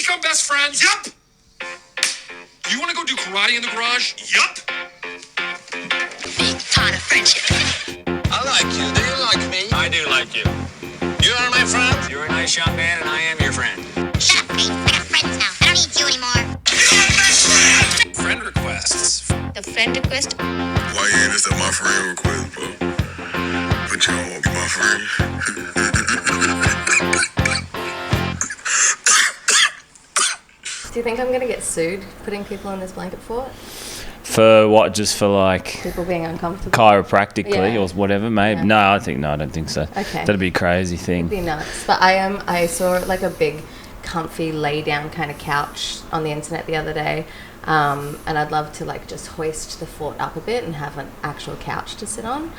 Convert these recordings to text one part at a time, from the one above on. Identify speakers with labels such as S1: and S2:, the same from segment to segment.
S1: become best friends?
S2: Yup.
S1: You want to go do karate in the garage?
S2: Yup.
S3: Big part of friendship.
S4: I like you. Do you like me?
S5: I do like you.
S4: You are my friend?
S5: You're a nice young man, and I am your friend.
S3: Shut up, Pete. We're not friends now. I don't need you anymore.
S2: You're my best friend.
S1: Friend requests.
S3: The friend request?
S6: Why you ain't accept my friend request, bro? But you don't want to be my friend.
S7: Do you think I'm going to get sued putting people in this blanket fort?
S8: For what? Just for like
S7: People being uncomfortable?
S8: chiropractically
S7: Yeah.
S8: or whatever? Maybe.
S7: Yeah.
S8: No, I don't think so.
S7: Okay.
S8: That'd be a crazy
S7: It'd
S8: thing.
S7: be nuts. But I saw like a big, comfy lay down kind of couch on the internet the other day, and I'd love to like just hoist the fort up a bit and have an actual couch to sit on.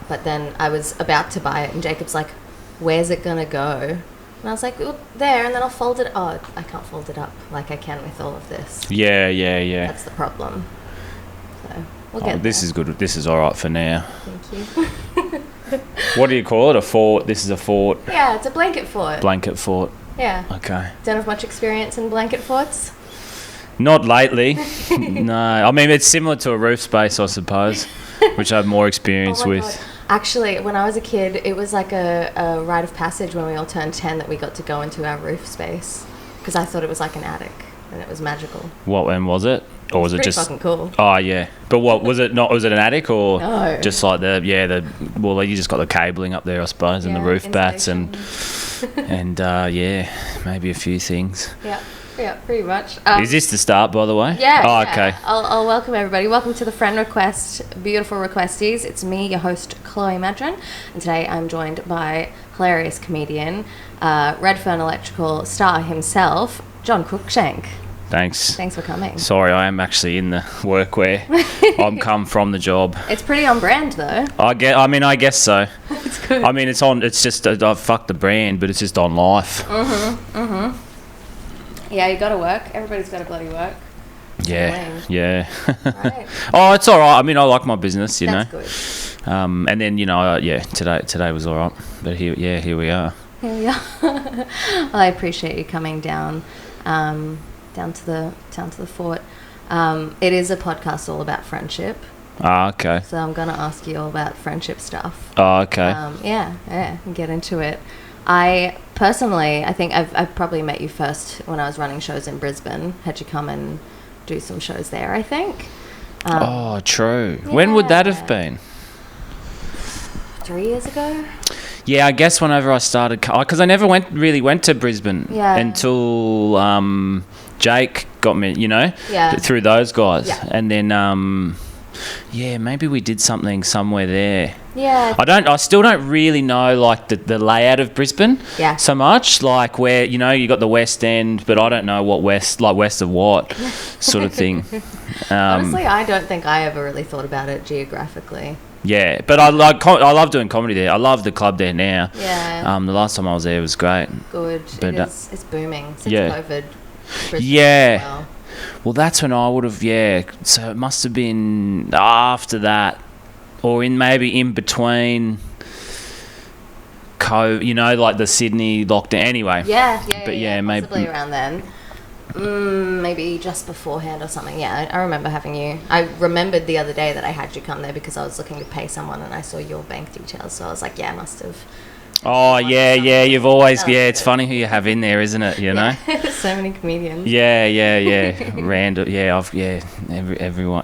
S7: But then I was about to buy it, and Jacob's like, "Where's it gonna go?" And I was like, "Well, there," and then I'll fold it. Oh, I can't fold it up like I can with all of this.
S8: Yeah.
S7: That's the problem. So we'll get
S8: This
S7: there.
S8: is good. This is all right for now.
S7: Thank you.
S8: What do you call it? A fort? This is a fort.
S7: Yeah, it's a blanket fort.
S8: Blanket fort.
S7: Yeah.
S8: Okay.
S7: Don't have much experience in blanket forts.
S8: Not lately. No. I mean, it's similar to a roof space, I suppose, which I have more experience
S7: Oh my
S8: with.
S7: God. Actually, when I was a kid, it was like a rite of passage when we all turned 10 that we got to go into our roof space because I thought it was like an attic and it was magical.
S8: What? When was it? Or was it
S7: Pretty
S8: just?
S7: fucking cool.
S8: Oh yeah. But what was it? Not was it an attic or
S7: No.
S8: just like well, you just got the cabling up there, I suppose, and the
S7: Yeah,
S8: roof bats and
S7: insulation.
S8: yeah, maybe a few things.
S7: Yeah, pretty much.
S8: Is this the start, by the way?
S7: Yeah.
S8: Oh,
S7: yeah.
S8: okay.
S7: I'll welcome everybody. Welcome to the Friend Request, beautiful requesties. It's me, your host, Chloe Maddren, and today I'm joined by hilarious comedian, Redfern Electrical star himself, John Cruckshank.
S8: Thanks.
S7: Thanks for coming.
S8: Sorry, I am actually in the workwear. I'm come from the job.
S7: It's pretty on brand though.
S8: I guess so.
S7: It's good.
S8: I mean, it's just I've fucked the brand, but it's just on life.
S7: Yeah, you got to work. Everybody's got to bloody work.
S8: Yeah, yeah.
S7: Right.
S8: Oh, it's all right. I mean, I like my business, you
S7: That's
S8: know.
S7: good.
S8: And then today was all right. But here we are.
S7: Here we are. Well, I appreciate you coming down to the fort. It is a podcast all about friendship,
S8: Ah, okay.
S7: so I'm gonna ask you all about friendship stuff.
S8: Oh, okay.
S7: Yeah, and get into it. I think I've probably met you first when I was running shows in Brisbane. Had you come and do some shows there, I think.
S8: Oh, true. When would that have been?
S7: 3 years ago.
S8: Yeah, I guess whenever I started, because I never really went to Brisbane until Jake got me, through those guys.
S7: Yeah.
S8: And then, maybe we did something somewhere there.
S7: Yeah.
S8: I still don't really know like the layout of Brisbane so much, like where, you got the West End, but I don't know what west of what sort of thing.
S7: Honestly, I don't think I ever really thought about it geographically.
S8: Yeah, but I love doing comedy there. I love the club there now.
S7: Yeah.
S8: The last time I was there was great.
S7: Good.
S8: But,
S7: It's booming since
S8: yeah.
S7: COVID. Brisbane
S8: Yeah.
S7: as well.
S8: Well, that's when I would have, so it must have been after that, or maybe in between like the Sydney lockdown. Anyway.
S7: Yeah,
S8: maybe
S7: possibly around then. Maybe just beforehand or something. Yeah, I remember having you. I remembered the other day that I had you come there because I was looking to pay someone and I saw your bank details. So I was like, yeah, I must have.
S8: Oh, yeah, you've always, it's funny who you have in there, isn't it, you know?
S7: So many comedians.
S8: Yeah. Random, everyone,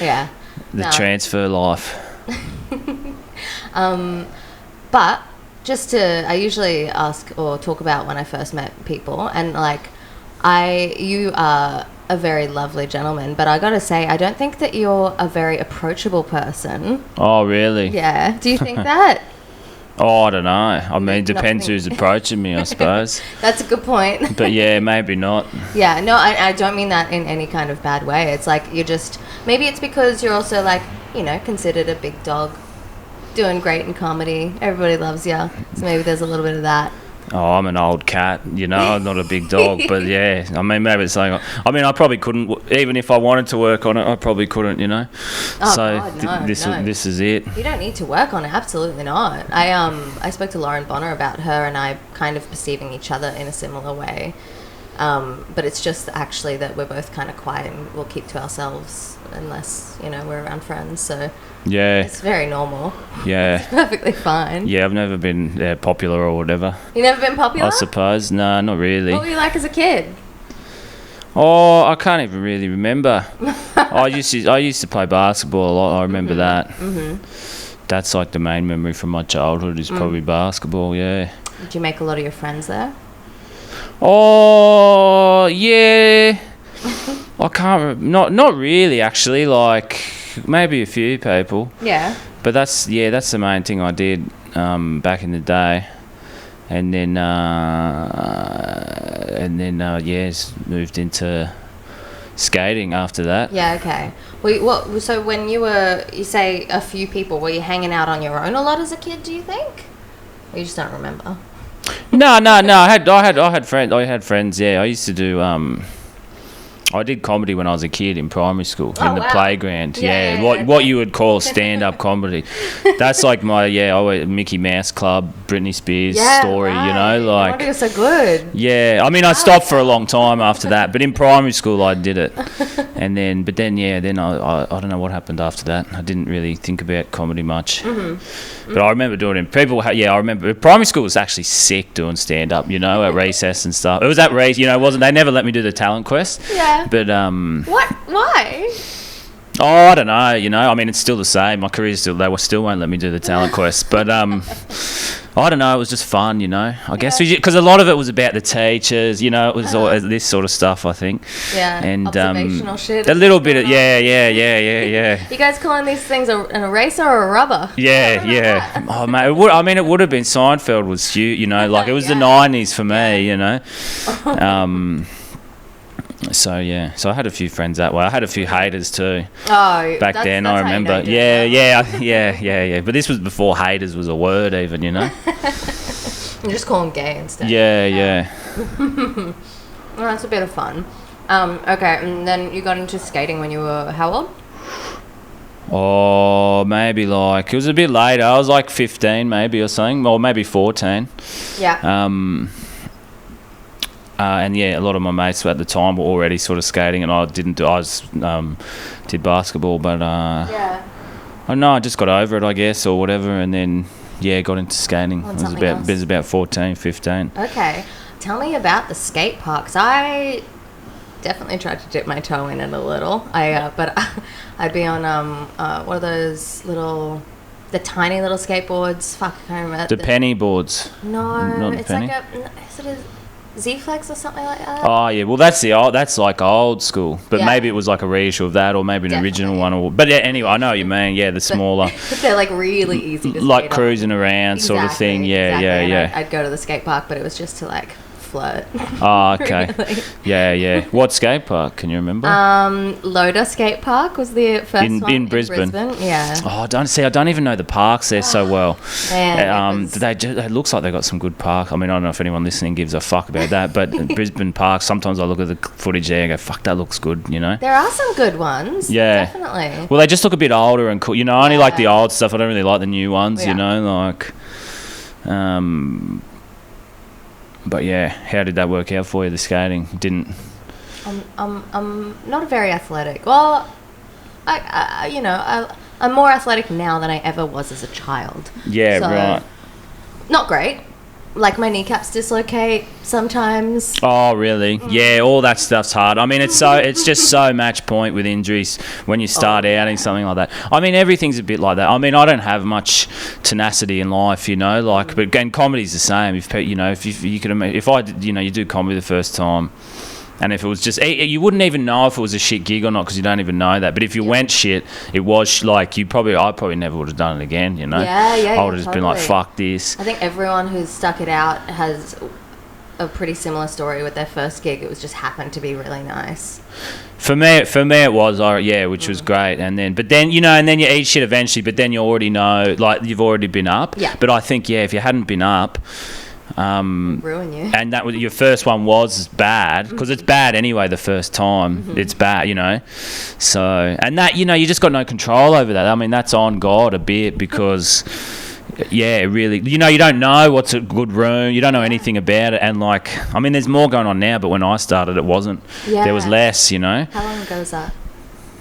S7: Yeah.
S8: The transfer life.
S7: But just I usually ask or talk about when I first met people, and like, you are a very lovely gentleman, but I gotta say, I don't think that you're a very approachable person.
S8: Oh, really?
S7: Yeah. Do you think that?
S8: Oh, I don't know. I mean, depends
S7: Nothing.
S8: who's approaching me, I suppose.
S7: That's a good point.
S8: But yeah, maybe not.
S7: Yeah, no, I don't mean that in any kind of bad way. It's like you're just, maybe it's because you're also like, considered a big dog, doing great in comedy. Everybody loves you. So maybe there's a little bit of that.
S8: Oh, I'm an old cat, I'm not a big dog, but yeah, I mean, maybe it's like, I probably couldn't, even if I wanted to work on it, I probably couldn't,
S7: Oh,
S8: so
S7: God, no,
S8: this is it.
S7: You don't need to work on it, absolutely not. I spoke to Lauren Bonner about her and I kind of perceiving each other in a similar way. But it's just actually that we're both kind of quiet and we'll keep to ourselves unless, we're around friends. So
S8: Yeah.
S7: it's very normal.
S8: Yeah.
S7: It's perfectly fine.
S8: Yeah, I've never been popular or whatever.
S7: You never been popular?
S8: I suppose. No, not really.
S7: What were you like as a kid?
S8: Oh, I can't even really remember. I used to play basketball a lot. I remember that. Mm-hmm. That's like the main memory from my childhood is probably basketball. Yeah.
S7: Did you make a lot of your friends there?
S8: Oh, yeah. I can't. Not really actually. Like maybe a few people.
S7: Yeah.
S8: But that's the main thing I did back in the day. And then moved into skating after that.
S7: Yeah, okay. Well, so when you say a few people, were you hanging out on your own a lot as a kid, do you think? Or you just don't remember?
S8: No. I had friends. Yeah, I used to do. I did comedy when I was a kid in primary school in the playground. Yeah, what you would call stand-up comedy. That's like my Mickey Mouse Club, Britney Spears story.
S7: Right.
S8: Like.
S7: You're so good.
S8: Yeah, I mean I stopped for a long time after that, but in primary school I did it, then I don't know what happened after that. I didn't really think about comedy much, but I remember doing it. I remember primary school was actually sick doing stand-up. At recess and stuff. It was at recess. Wasn't they never let me do the talent quest.
S7: Yeah.
S8: But
S7: What? Why?
S8: Oh, I don't know. I mean, it's still the same. My career's still. They still won't let me do the talent quest. But I don't know. It was just fun. I guess because a lot of it was about the teachers. It was all this sort of stuff. I think.
S7: Yeah.
S8: And
S7: observational shit.
S8: A little bit of yeah.
S7: You guys calling these things an eraser or a rubber?
S8: Yeah. Oh mate, it would have been Seinfeld was huge. Like it was the '90s for me. So I had a few friends that way. I had a few haters too.
S7: Oh,
S8: back then I remember. Yeah. But this was before haters was a word even.
S7: You just call them gay instead.
S8: Yeah.
S7: Well, that's a bit of fun. Okay, and then you got into skating when you were how old?
S8: Oh, maybe it was a bit later. I was like 15 maybe or something, or maybe 14.
S7: Yeah.
S8: And a lot of my mates at the time were already sort of skating, and I didn't do. I just did basketball, but I don't know. I just got over it, I guess, or whatever, and then got into skating. It was about 14, 15.
S7: Okay, tell me about the skate parks. I definitely tried to dip my toe in it a little. But I'd be on what are those the tiny little skateboards? Fuck, I can't remember.
S8: The penny boards.
S7: No,
S8: not
S7: it's
S8: penny.
S7: like is it a Z-Flex or something like that?
S8: Oh yeah, well that's like old school, but maybe it was like a reissue of that, or maybe an original one. But anyway, I know what you mean. Yeah, the smaller.
S7: But they're like really easy to
S8: like
S7: skate
S8: cruising around sort of thing. Yeah.
S7: And I'd go to the skate park, but it was just to like flirt.
S8: Oh, okay.
S7: Really.
S8: Yeah. What skate park? Can you remember?
S7: Loda Skate Park was the first one
S8: in Brisbane.
S7: Yeah.
S8: Oh, I don't even know the parks there so well.
S7: Man,
S8: it looks like they got some good park. I mean, I don't know if anyone listening gives a fuck about that, but Brisbane Park. Sometimes I look at the footage there and go, "Fuck, that looks good."
S7: There are some good ones.
S8: Yeah,
S7: definitely.
S8: Well, they just look a bit older and cool. I only like the old stuff. I don't really like the new ones. But how did that work out for you? The skating didn't.
S7: I'm not very athletic. Well, I'm more athletic now than I ever was as a child.
S8: Yeah,
S7: so,
S8: right.
S7: Not great. Like my kneecaps dislocate sometimes.
S8: Oh, really? Yeah, all that stuff's hard. I mean, it's just so match point with injuries when you start out in something like that. I mean, everything's a bit like that. I mean, I don't have much tenacity in life, but again, comedy's the same. If you could imagine, if I did, you do comedy the first time, and if it was just, you wouldn't even know if it was a shit gig or not because you don't even know that. But if you went shit, it was like I probably never would have done it again.
S7: Yeah,
S8: I would have just been like, fuck this.
S7: I think everyone who's stuck it out has a pretty similar story with their first gig. It was just happened to be really nice.
S8: For me, it was, which was great. And then you eat shit eventually. But then you already know, like you've already been up.
S7: Yeah.
S8: But I think if you hadn't been up.
S7: Ruin you.
S8: And that was your first one was bad because it's bad anyway. The first time it's bad, So and that you just got no control over that. I mean that's on God a bit because Yeah, really. You know, you don't know what's a good room. You don't know anything about it. And, like, I mean, there's more going on now, but when I started, it wasn't.
S7: Yeah.
S8: There was less, you know.
S7: How long ago was that?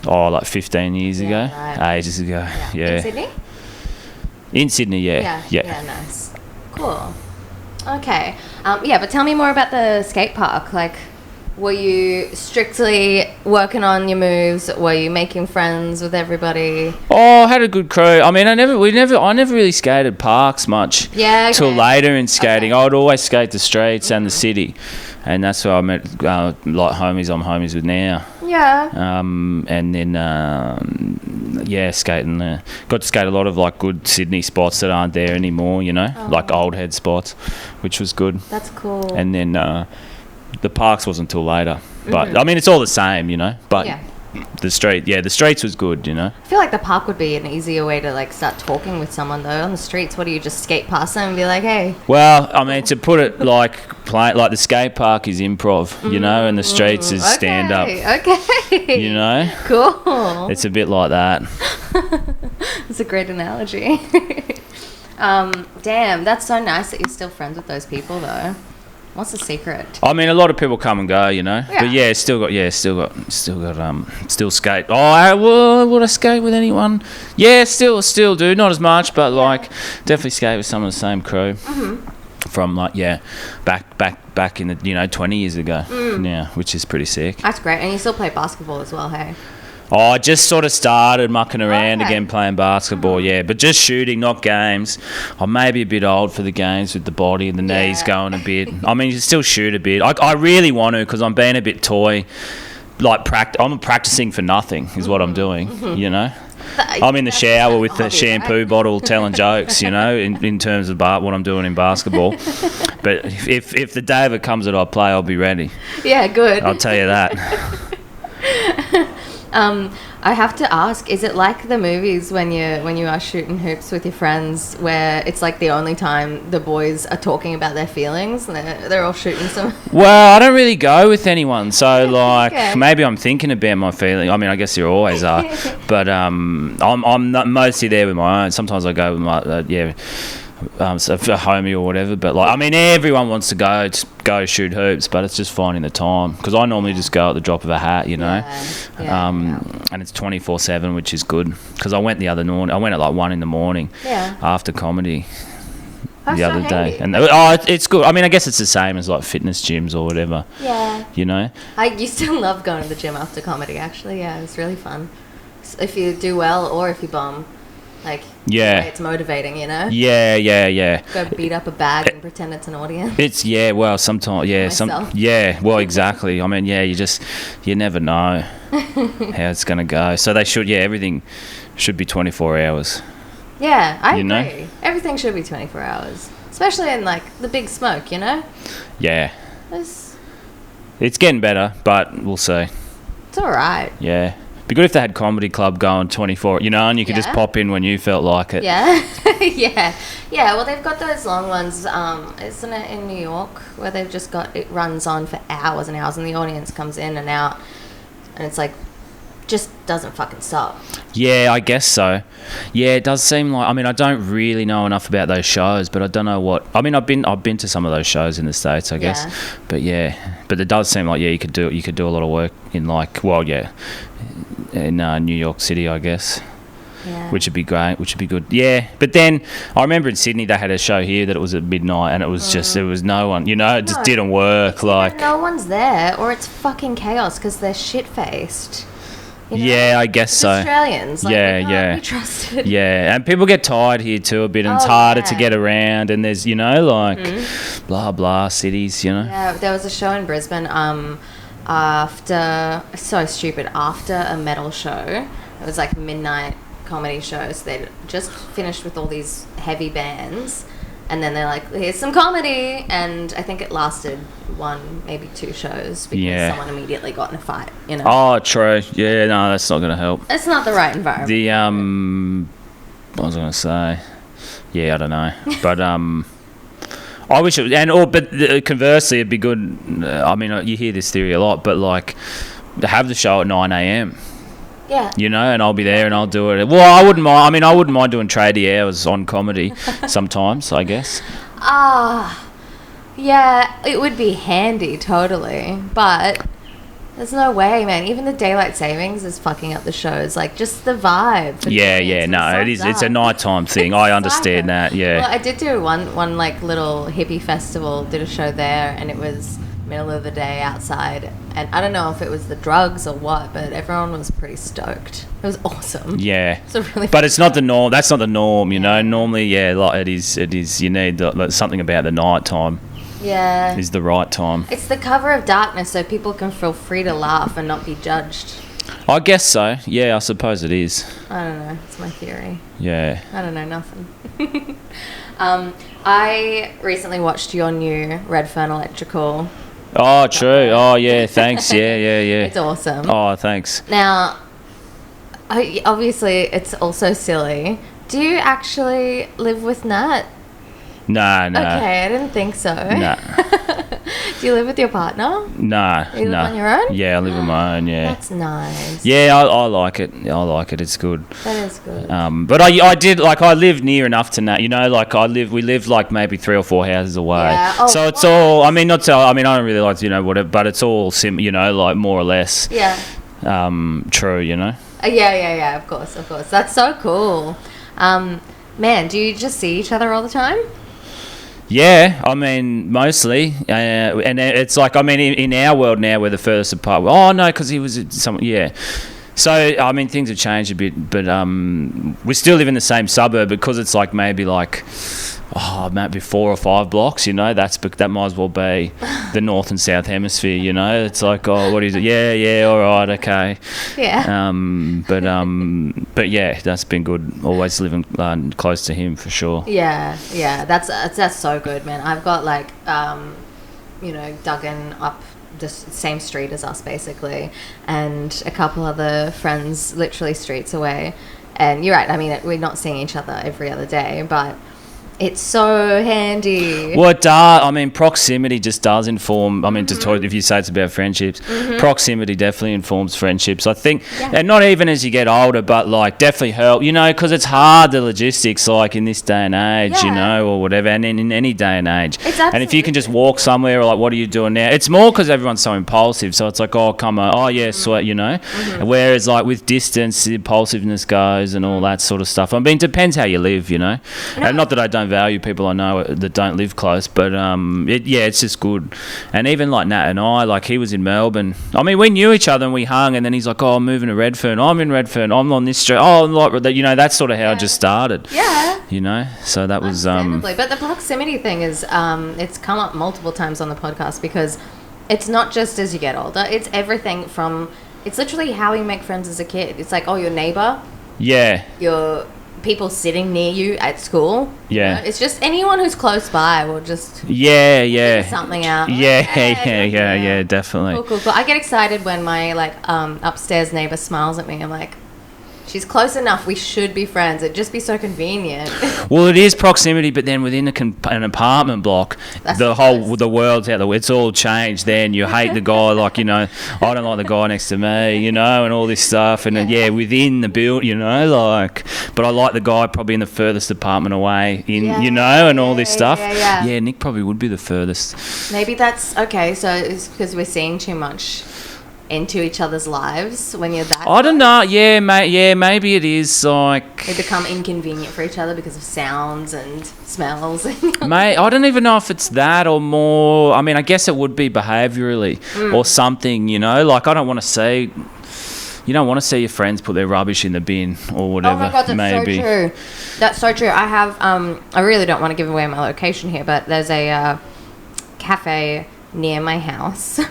S8: Oh, like 15 years ago.
S7: Right.
S8: Ages ago.
S7: Yeah.
S8: Yeah.
S7: In Sydney?
S8: In Sydney, yeah.
S7: Yeah, nice. Cool. Okay. Yeah, but tell me more about the skate park. Like, were you strictly working on your moves? Were you making friends with everybody?
S8: Oh, I had a good crew. I mean, I never really skated parks much.
S7: Yeah, okay.
S8: Till later in skating.
S7: Okay.
S8: I would always skate the streets and the city. And that's where I met, like, homies I'm homies with now.
S7: Yeah.
S8: And then, skating. Got to skate a lot of, like, good Sydney spots that aren't there anymore, you know, like old head spots, which was good.
S7: That's cool.
S8: And then the parks wasn't till later. But, I mean, it's all the same, you know. But
S7: Yeah.
S8: the streets was good, you know.
S7: I feel like the park would be an easier way to, like, start talking with someone, though. On the streets, what do you just skate past them and be like, hey?
S8: Well, I mean, to put it like the skate park is improv, you know, and the streets is stand up.
S7: Okay.
S8: You know,
S7: Cool.
S8: it's a bit like that.
S7: It's a great analogy. Damn, that's so nice that you're still friends with those people, though. What's the secret?
S8: I mean, a lot of people come and go, you know.
S7: Yeah.
S8: But yeah, still skate. Would I skate with anyone? Yeah, still do. Not as much, but like definitely skate with some of the same crew. From like back in the 20 years ago. Yeah, which is pretty sick.
S7: That's great. And you still play basketball as well, hey?
S8: Oh, I just sort of started mucking around
S7: Okay.
S8: again playing basketball, yeah. But just shooting, not games. I'm maybe a bit old for the games with the body and the knees going a bit. I mean, you can still shoot a bit. I really want to because I'm being a bit toy. Like, I'm practicing for nothing is what I'm doing, you know. I'm in the shower with the shampoo bottle telling jokes, you know, in terms of what I'm doing in basketball. But if the day of it comes that I play, I'll be ready.
S7: Yeah, good.
S8: I'll tell you that.
S7: I have to ask, is it like the movies when you are shooting hoops with your friends where it's like the only time the boys are talking about their feelings and they're all shooting some...
S8: Well, I don't really go with anyone, so like
S7: Okay.
S8: maybe I'm thinking about my feeling. I mean, I guess you always are, but I'm not mostly there with my own. Sometimes I go with my so a homie or whatever. But like, I mean, everyone wants to go shoot hoops, but it's just finding the time because I normally just go at the drop of a hat, you know. And it's 24/7, which is good because I went the other morning. I went at like 1 a.m. after comedy.
S7: That's
S8: The
S7: so
S8: other day,
S7: handy.
S8: and it's good. I mean, I guess it's the same as like fitness gyms or whatever.
S7: Yeah.
S8: You know.
S7: I used to love going to the gym after comedy, actually. Yeah, it was really fun. If you do well or if you bomb, like,
S8: Yeah.
S7: it's motivating, you know?
S8: Yeah.
S7: Go beat up a bag and pretend it's an audience.
S8: It's sometimes
S7: Myself.
S8: exactly. I mean, you never know how it's gonna go. So they should, everything should be 24 hours.
S7: Yeah, I
S8: You know?
S7: agree. Everything should be 24 hours. Especially in, like, the big smoke, you know?
S8: Yeah,
S7: It's
S8: it's getting better, but we'll see.
S7: alright.
S8: Yeah, be good if they had comedy club going 24, you know, and you could just
S7: Yeah.
S8: pop in when you felt like it.
S7: Yeah. Yeah, well, they've got those long ones, isn't it, in New York, where they've just got, it runs on for hours and hours, and the audience comes in and out, and it's like, just doesn't fucking stop.
S8: Yeah, I guess so. Yeah, it does seem like. I mean, I don't really know enough about those shows, but I don't know what. I mean, I've been to some of those shows in the States, I guess.
S7: Yeah.
S8: But it does seem like you could do a lot of work in in New York City, I guess.
S7: Yeah.
S8: Which would be great, which would be good. Yeah, but then I remember in Sydney they had a show here that it was at midnight and it was just, there was no one, you know, it just
S7: No.
S8: didn't work. Like,
S7: No one's there, or it's fucking chaos because they're shit-faced. You know?
S8: yeah, I guess
S7: It's
S8: so.
S7: Australians. Like,
S8: Yeah,
S7: they can't
S8: yeah.
S7: be trusted.
S8: Yeah, and people get tired here too a bit, and it's
S7: Oh,
S8: harder to
S7: yeah.
S8: get around, and there's, you know, like, blah, blah, cities, you know.
S7: Yeah, there was a show in Brisbane after a metal show. It was like midnight comedy show, so they'd just finished with all these heavy bands, and then they're like, here's some comedy, and I think it lasted 1, maybe 2 shows because
S8: Yeah.
S7: someone immediately got in a fight, you know.
S8: Oh, true. Yeah, no, that's not going to help.
S7: It's not the right environment.
S8: What was I going to say? Yeah, I don't know. But, I wish it was, conversely, it'd be good. I mean, you hear this theory a lot, but like, to have the show at 9 a.m.
S7: Yeah.
S8: You know, and I'll be there and I'll do it. Well, I wouldn't mind. I mean, I wouldn't mind doing tradie hours on comedy sometimes, I guess.
S7: Yeah, it would be handy, totally. But there's no way, man. Even the daylight savings is fucking up the shows. Like, just the vibe.
S8: No, it is. It's a nighttime thing. I understand that, yeah.
S7: Well, I did do one like little hippie festival, did a show there, and it was middle of the day outside, and I don't know if it was the drugs or what, but everyone was pretty stoked. It was awesome.
S8: Yeah,
S7: it's a really
S8: but it's not the norm. That's not the norm, you know. Normally, yeah, like it is. You need something about the night time.
S7: Yeah,
S8: is the right time.
S7: It's the cover of darkness, so people can feel free to laugh and not be judged.
S8: I guess so. Yeah, I suppose it is.
S7: I don't know. It's my theory.
S8: Yeah.
S7: I don't know nothing. I recently watched your new Redfern Electrical.
S8: Oh, true. Oh, yeah. Thanks. Yeah.
S7: It's awesome.
S8: Oh, thanks.
S7: Now, obviously, it's also silly. Do you actually live with Nat?
S8: No.
S7: Okay, I didn't think so.
S8: No.
S7: Do you live with your partner?
S8: No.
S7: You live on your own?
S8: Yeah, I live on my own, yeah.
S7: That's nice.
S8: Yeah, I like it. I like it. It's good.
S7: That is good.
S8: But I did, like, I live near enough to Nat, you know, like, we live, like, maybe 3 or 4 houses away.
S7: Yeah. Oh,
S8: so it's all, I mean, I don't really like, you know, whatever, but it's all, you know, like, more or less.
S7: Yeah.
S8: True, you know?
S7: Yeah, of course. That's so cool. Man, do you just see each other all the time?
S8: Yeah, I mean, mostly. And it's like, I mean, in our world now, we're the furthest apart. Oh, no, because he was yeah. So, I mean, things have changed a bit, but we still live in the same suburb because it's like maybe like, maybe 4 or 5 blocks, you know, that might as well be the North and South Hemisphere, you know. It's like, what is it? Yeah, all right, okay.
S7: Yeah.
S8: But yeah, that's been good. Always living close to him for sure.
S7: Yeah, that's so good, man. I've got like, you know, Duggan up the same street as us basically, and a couple other friends literally streets away. And you're right. I mean, we're not seeing each other every other day, but it's so handy.
S8: Well, it does. I mean, proximity just does inform. I mean, just if you say it's about friendships, proximity definitely informs friendships. I think, and not even as you get older, but like definitely help. You know, because it's hard, the logistics, like in this day and age, you know, or whatever, and in any day and age. And if you can just walk somewhere, or like, what are you doing now? It's more because everyone's so impulsive. So it's like, oh, come on, oh yeah, sweat, you know. Whereas like with distance, the impulsiveness goes and all that sort of stuff. I mean, it depends how you live, you know. And not that I don't value people I know that don't live close, but it's just good. And even like Nat and I, like he was in Melbourne. I mean, we knew each other and we hung, and then he's like, "Oh, I'm moving to Redfern. I'm in Redfern. I'm on this street. Oh, like, you know, that's sort of how it just started. Yeah. You know, so that was
S7: But the proximity thing is, it's come up multiple times on the podcast because it's not just as you get older. It's everything from. It's literally how you make friends as a kid. It's like, oh, your neighbor.
S8: Yeah.
S7: Your people sitting near you at school.
S8: Yeah.
S7: You know? It's just anyone who's close by will just
S8: figure
S7: something out.
S8: Yeah, definitely.
S7: Cool. I get excited when my like upstairs neighbor smiles at me. I'm like, she's close enough. We should be friends. It'd just be so convenient.
S8: Well, it is proximity, but then within an apartment block, the world's out. It's all changed. Then you hate the guy, like, you know, I don't like the guy next to me, you know, and all this stuff. And within the build, you know, like, but I like the guy probably in the furthest apartment away, you know, and all this stuff. Yeah, Nick probably would be the furthest.
S7: Maybe that's okay. So it's because we're seeing too much into each other's lives when you're that
S8: I don't know. Yeah, maybe it is like
S7: they become inconvenient for each other because of sounds and smells.
S8: Mate, I don't even know if it's that or more. I mean, I guess it would be behaviourally or something, you know. Like, I don't want to see. You don't want to see your friends put their rubbish in the bin or whatever.
S7: Oh my God, that's
S8: maybe.
S7: so true. That's so true. I have. I really don't want to give away my location here, but there's a cafe near my house.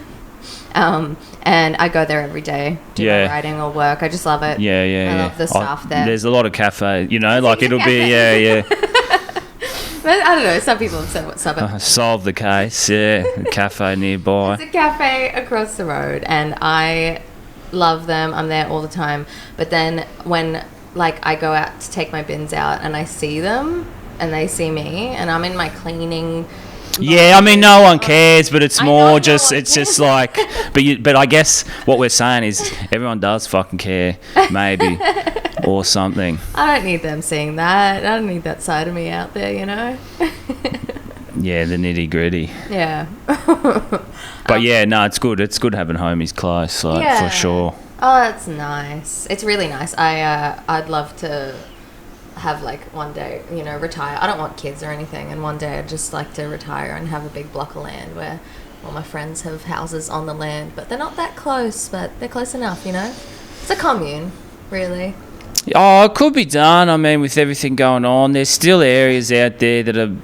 S7: And I go there every day, do my writing or work. I just love it. I love the staff there.
S8: There's a lot of cafe, you know, like it'll be,
S7: But I don't know, some people have said what's up.
S8: Solve the case, a cafe nearby.
S7: There's a cafe across the road, and I love them. I'm there all the time. But then when, like, I go out to take my bins out and I see them and they see me and I'm in my cleaning
S8: Yeah, I mean, no one cares, but it's
S7: I know
S8: more
S7: no
S8: just,
S7: one
S8: it's just like, but I guess what we're saying is everyone does fucking care, maybe, or something.
S7: I don't need them seeing that. I don't need that side of me out there, you know?
S8: Yeah, the nitty gritty.
S7: Yeah.
S8: But yeah, no, it's good. It's good having homies close, like,
S7: Yeah.
S8: for sure.
S7: Oh, that's nice. It's really nice. I'd love to have like one day, you know, retire. I don't want kids or anything, and one day I'd just like to retire and have a big block of land where all my friends have houses on the land, but they're not that close, but they're close enough, you know? It's a commune, really.
S8: Oh, it could be done. I mean, with everything going on, there's still areas out there that are,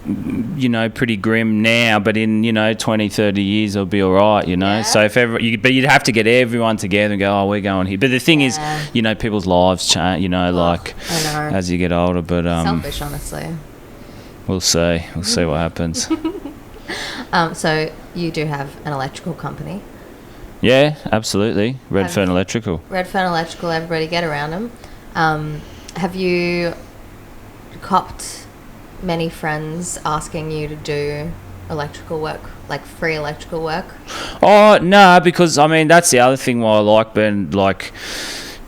S8: you know, pretty grim now, but in, you know, 20, 30 years, it'll be all right, you know?
S7: Yeah.
S8: So if ever, but you'd have to get everyone together and go, oh, we're going here. But the thing is,
S7: Yeah.
S8: you know, people's lives change, you know, like,
S7: I know.
S8: as you get older, but
S7: Selfish, honestly.
S8: we'll see. We'll see what happens.
S7: So you do have an electrical company.
S8: Yeah, absolutely. Redfern Electrical.
S7: Redfern Electrical, everybody get around them. Have you copped many friends asking you to do electrical work, like free electrical work?
S8: Oh, no, because, I mean, that's the other thing why I like being, like,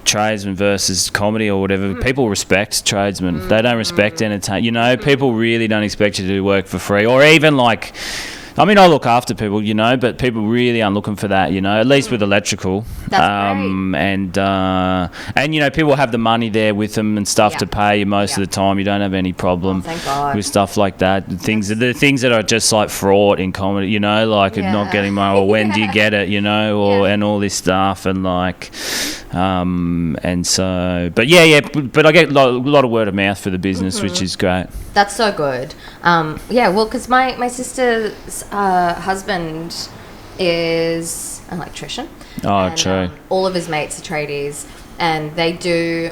S8: tradesmen versus comedy or whatever. People respect tradesmen. They don't respect entertainment. You know, people really don't expect you to do work for free, or even, like, I mean, I look after people, you know, but people really aren't looking for that, you know, at least with electrical.
S7: That's
S8: And you know, people have the money there with them and stuff
S7: Yeah.
S8: to pay you most
S7: Yeah.
S8: of the time. You don't have any problem
S7: Thank God.
S8: with stuff like that. The things that are just like fraught in comedy, you know, like
S7: Yeah.
S8: not getting money, or when do you get it, you know, or and all this stuff, and like, and so, but but I get a lot of word of mouth for the business, which is great.
S7: That's so good. Yeah, well, because my sister's husband is an electrician.
S8: Oh,
S7: and,
S8: true.
S7: All of his mates are tradies, and they do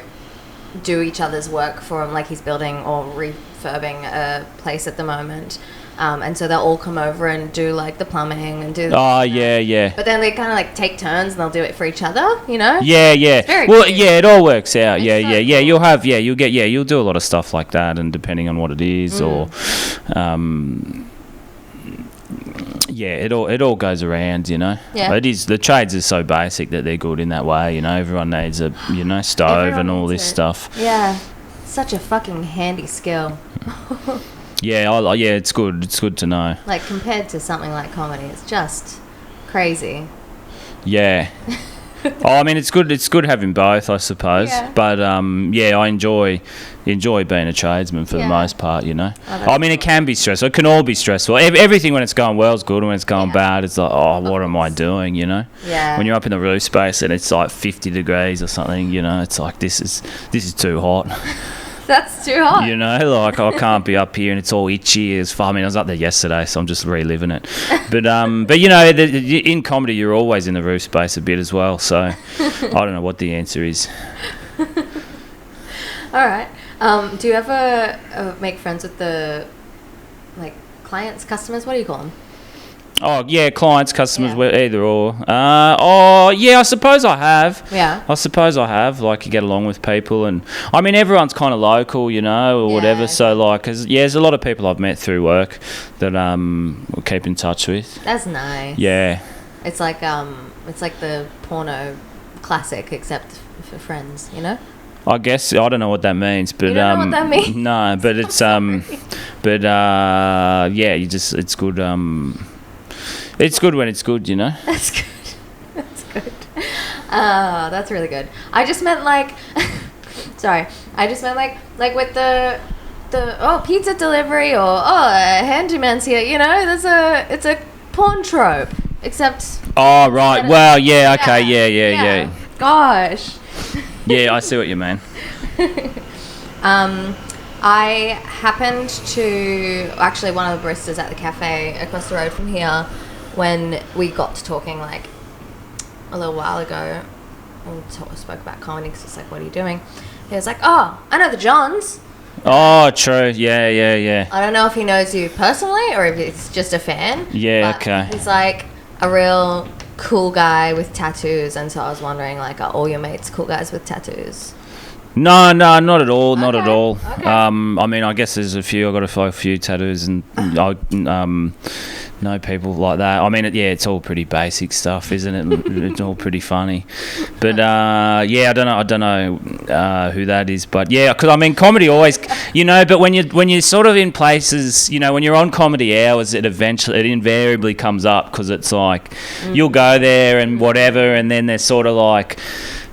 S7: each other's work for him. Like, he's building or refurbing a place at the moment, and so they'll all come over and do like the plumbing and do.
S8: Oh, yeah.
S7: But then they kind of like take turns and they'll do it for each other, you know?
S8: Yeah.
S7: very
S8: Well,
S7: cute.
S8: yeah, it all works out.
S7: It's
S8: Yeah.
S7: so
S8: You'll do a lot of stuff like that, and depending on what it is, or, it all goes around, you know.
S7: Yeah.
S8: It is, the trades are so basic that they're good in that way, you know. Everyone needs a, you know, stove
S7: Everyone
S8: and all
S7: needs
S8: this
S7: it.
S8: stuff.
S7: Yeah, such a fucking handy skill.
S8: Yeah, it's good. It's good to know.
S7: Like, compared to something like comedy, it's just crazy.
S8: Yeah. I mean, it's good having both, I suppose.
S7: Yeah.
S8: But I enjoy being a tradesman for the
S7: Yeah.
S8: most part, you know.
S7: Oh, that's
S8: I mean, it can be stressful. It can all be stressful. Everything when it's going well is good, and when it's going bad, it's like, oh, what am I doing, you know?
S7: Yeah.
S8: When you're up in the roof space and it's like 50 degrees or something, you know, it's like, this is too hot.
S7: That's too hot.
S8: You know, like, I can't be up here and it's all itchy as far. I mean, I was up there yesterday, so I'm just reliving it. But you know, in comedy, you're always in the roof space a bit as well. So I don't know what the answer is.
S7: All right. Do you ever make friends with the, like, clients, customers? What do you call them?
S8: Oh, yeah, clients, customers,
S7: Yeah.
S8: either or. I suppose I have.
S7: Yeah.
S8: I suppose I have. Like, you get along with people, and I mean, everyone's kind of local, you know, or whatever.
S7: Yeah.
S8: So, like, there's a lot of people I've met through work that we'll keep in touch with.
S7: That's nice.
S8: Yeah.
S7: It's like the porno classic, except for friends, you know?
S8: I guess I don't know what that means, but
S7: You don't know what that means?
S8: no, but it's it's good. It's good when it's good, you know.
S7: That's good. That's good. That's really good. I just meant like, sorry. I just meant like with the pizza delivery, or a handyman's here. You know, it's a porn trope, except.
S8: Oh right. Well, yeah. Okay. Yeah.
S7: Gosh.
S8: Yeah, I see what you mean.
S7: I happened to actually one of the baristas at the cafe across the road from here, when we got to talking like a little while ago, and spoke about comedy, because it's like, what are you doing? He was like, oh, I know the Johns.
S8: Oh, true. Yeah.
S7: I don't know if he knows you personally or if it's just a fan.
S8: Yeah,
S7: but
S8: okay.
S7: He's like a real cool guy with tattoos, and so I was wondering, like, are all your mates cool guys with tattoos?
S8: No, not at all. Not at
S7: Okay,
S8: all.
S7: okay.
S8: I mean, I guess there's a few. I've got a few tattoos, and I know people like that. I mean, it's all pretty basic stuff, isn't it? It's all pretty funny. But I don't know who that is. But yeah, because I mean, comedy always, But when you're sort of in places, when you're on Comedy Hours, it invariably comes up because it's like you'll go there and whatever, and then they're sort of like.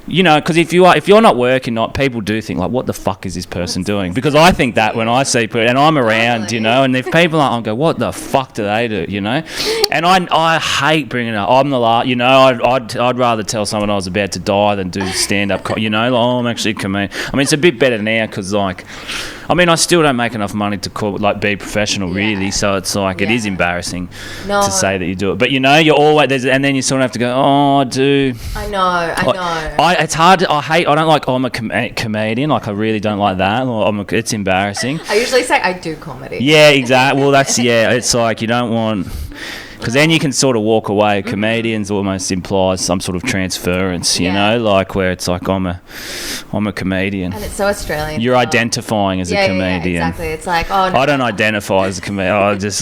S8: Because if you're not working, people do think like, what the fuck is this person doing? Because I think that when I see people, and I'm around, and if people aren't, I go, what the fuck do they do? And I hate bringing it up. I'm the last, I'd rather tell someone I was about to die than do stand up. I'm actually a comedian. I mean, it's a bit better now because I still don't make enough money to be professional, really. So it's like it is embarrassing to say that you do it. But you're always and then you sort of have to go, oh, I do.
S7: I know.
S8: It's hard. I don't like. I'm a comedian. Like I really don't like that. It's embarrassing.
S7: I usually say I do comedy.
S8: Yeah, exactly. Well, that's It's like you don't want. Because then you can sort of walk away. Comedians almost implies some sort of transference, like where it's like I'm a comedian.
S7: And it's so Australian.
S8: You're identifying as a comedian.
S7: Yeah, exactly. It's like, oh, no.
S8: I don't identify as a comedian. I just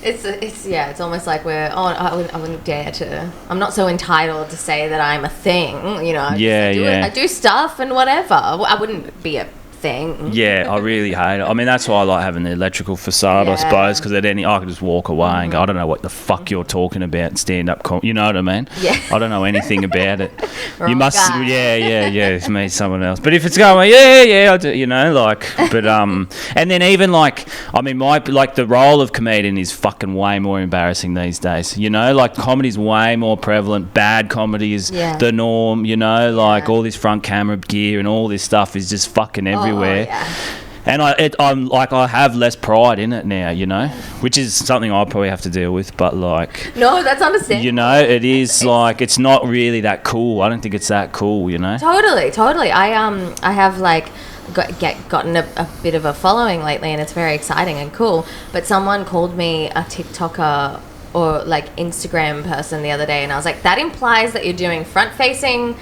S7: It's almost like I wouldn't dare to. I'm not so entitled to say that I'm a thing, I do stuff and whatever. I wouldn't be a thing.
S8: Yeah, I really hate it. I mean, that's why I like having the electrical facade, I suppose, because I could just walk away and go, I don't know what the fuck you're talking about, stand-up you know what I mean?
S7: Yeah.
S8: I don't know anything about it.
S7: Wrong
S8: You must,
S7: guy.
S8: it's me, someone else. But if it's going, I do, but, and then even the role of comedian is fucking way more embarrassing these days, comedy's way more prevalent, bad comedy is the norm, all this front camera gear and all this stuff is just fucking everywhere. And I have less pride in it now, which is something I'll probably have to deal with. But
S7: no, that's understandable.
S8: It is it's not really that cool. I don't think it's that cool,
S7: Totally. I have gotten a bit of a following lately, and it's very exciting and cool. But someone called me a TikToker or Instagram person the other day, and I was like, that implies that you're doing front facing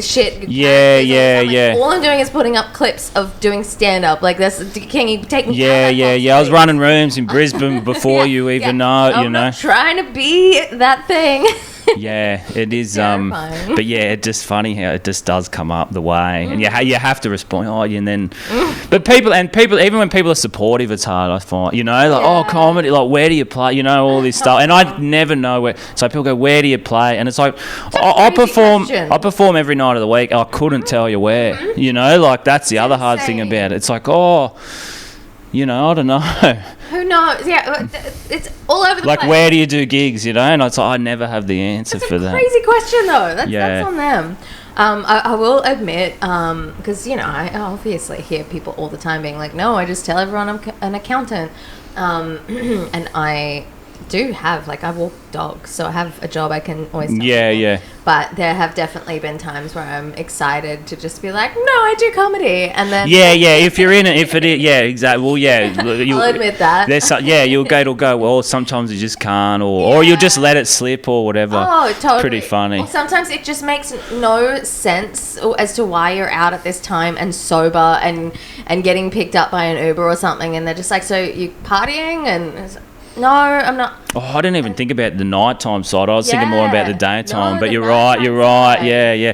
S7: shit.
S8: Yeah.
S7: All I'm doing is putting up clips of doing stand up. Can you take me?
S8: I was running rooms in Brisbane before you even know.
S7: I'm not trying to be that thing.
S8: Yeah, it is.
S7: Terrifying.
S8: But yeah, it's just funny how it just does come up the way, and you have to respond. And then, but people, even when people are supportive, it's hard. I find, comedy. Where do you play? All this stuff, and I never know where. So people go, where do you play? And it's like, I perform.
S7: Question.
S8: I perform every night of the week. I couldn't tell you where. That's the other hard thing about it. It's like, I don't know.
S7: Who knows? Yeah, it's all over the place.
S8: Where do you do gigs, And it's like, I never have the answer for that.
S7: Crazy question, though. That's on them. I will admit, because, I obviously hear people all the time being like, no, I just tell everyone I'm an accountant. And I do have, I walk dogs, so I have a job I can always tell people. But there have definitely been times where I'm excited to just be like, no, I do comedy. And then...
S8: if you're in it, if it is, exactly. Well,
S7: I'll admit that.
S8: It'll go, well, sometimes you just can't, or you'll just let it slip or whatever.
S7: Oh, totally.
S8: Pretty funny.
S7: Well, sometimes it just makes no sense as to why you're out at this time and sober and getting picked up by an Uber or something, and they're just like, so you partying? And it's like, no, I'm not.
S8: Oh, I didn't even think about the nighttime side. I was thinking more about the daytime.
S7: No,
S8: but
S7: the
S8: you're right.
S7: nighttime
S8: Yeah.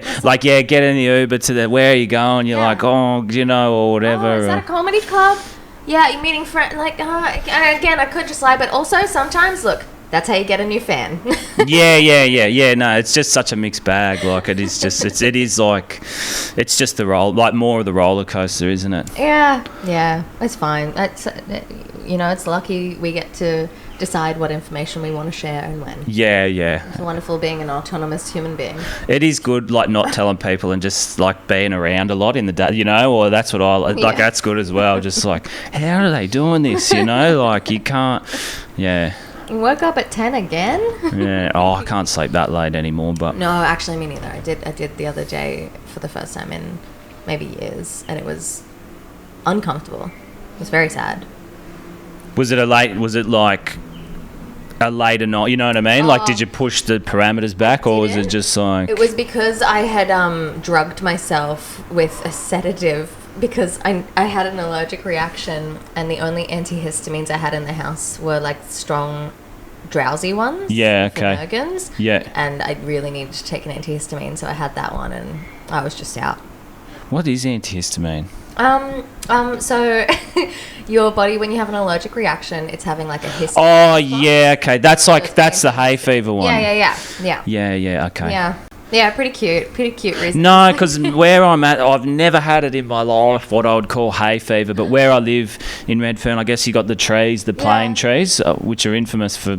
S8: Get in the Uber to where are you going? You're like, or whatever.
S7: Oh, is that a comedy club? Yeah, you're meeting friends. Again, I could just lie, but also sometimes, look, that's how you get a new fan.
S8: Yeah. No, it's just such a mixed bag. It is just, it's just the roll, more of the roller coaster, isn't it?
S7: Yeah. It's fine. It's lucky we get to decide what information we want to share and when.
S8: Yeah.
S7: It's wonderful being an autonomous human being.
S8: It is good, not telling people and just being around a lot in the day, or that's what I that's good as well. Just how are they doing this? You can't. Yeah.
S7: You woke up at 10 again?
S8: Yeah. Oh, I can't sleep that late anymore. But
S7: no, actually, me neither. I did the other day for the first time in maybe years, and it was uncomfortable. It was very sad.
S8: Was it a later night? You know what I mean? Like, did you push the parameters back, or was it just like?
S7: It was because I had drugged myself with a sedative because I had an allergic reaction, and the only antihistamines I had in the house were like strong, drowsy ones.
S8: Yeah, okay.
S7: Ergens.
S8: Yeah.
S7: And I really needed to take an antihistamine, so I had that one, and I was just out.
S8: What is antihistamine?
S7: So your body, when you have an allergic reaction, it's having like a histamine.
S8: Oh, yeah, okay. That's the hay fever one.
S7: Yeah.
S8: Yeah, okay.
S7: Yeah, pretty cute reason.
S8: No, because where I'm at, I've never had it in my life, what I would call hay fever. But where I live in Redfern, I guess you got the trees, the plane trees, which are infamous for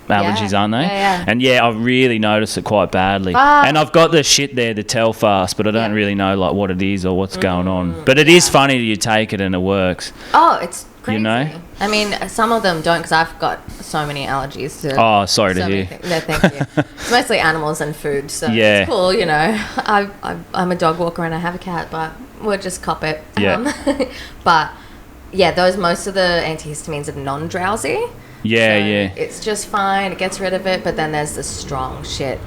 S8: allergies, aren't they?
S7: Yeah.
S8: And I really notice it quite badly. And I've got the shit there, the Telfast, but I don't really know like what it is or what's going on. But it is funny that you take it and it works.
S7: Oh, it's crazy.
S8: You know?
S7: I mean, some of them don't, because I've got so many allergies to.
S8: Oh, sorry to hear.
S7: No, thank you. It's mostly animals and food, so
S8: Yeah.
S7: it's cool. You know, I'm a dog walker and I have a cat, but we'll just cop it.
S8: Yeah.
S7: But yeah, most of the antihistamines are non-drowsy.
S8: Yeah,
S7: So
S8: yeah.
S7: It's just fine. It gets rid of it, but then there's the strong shit,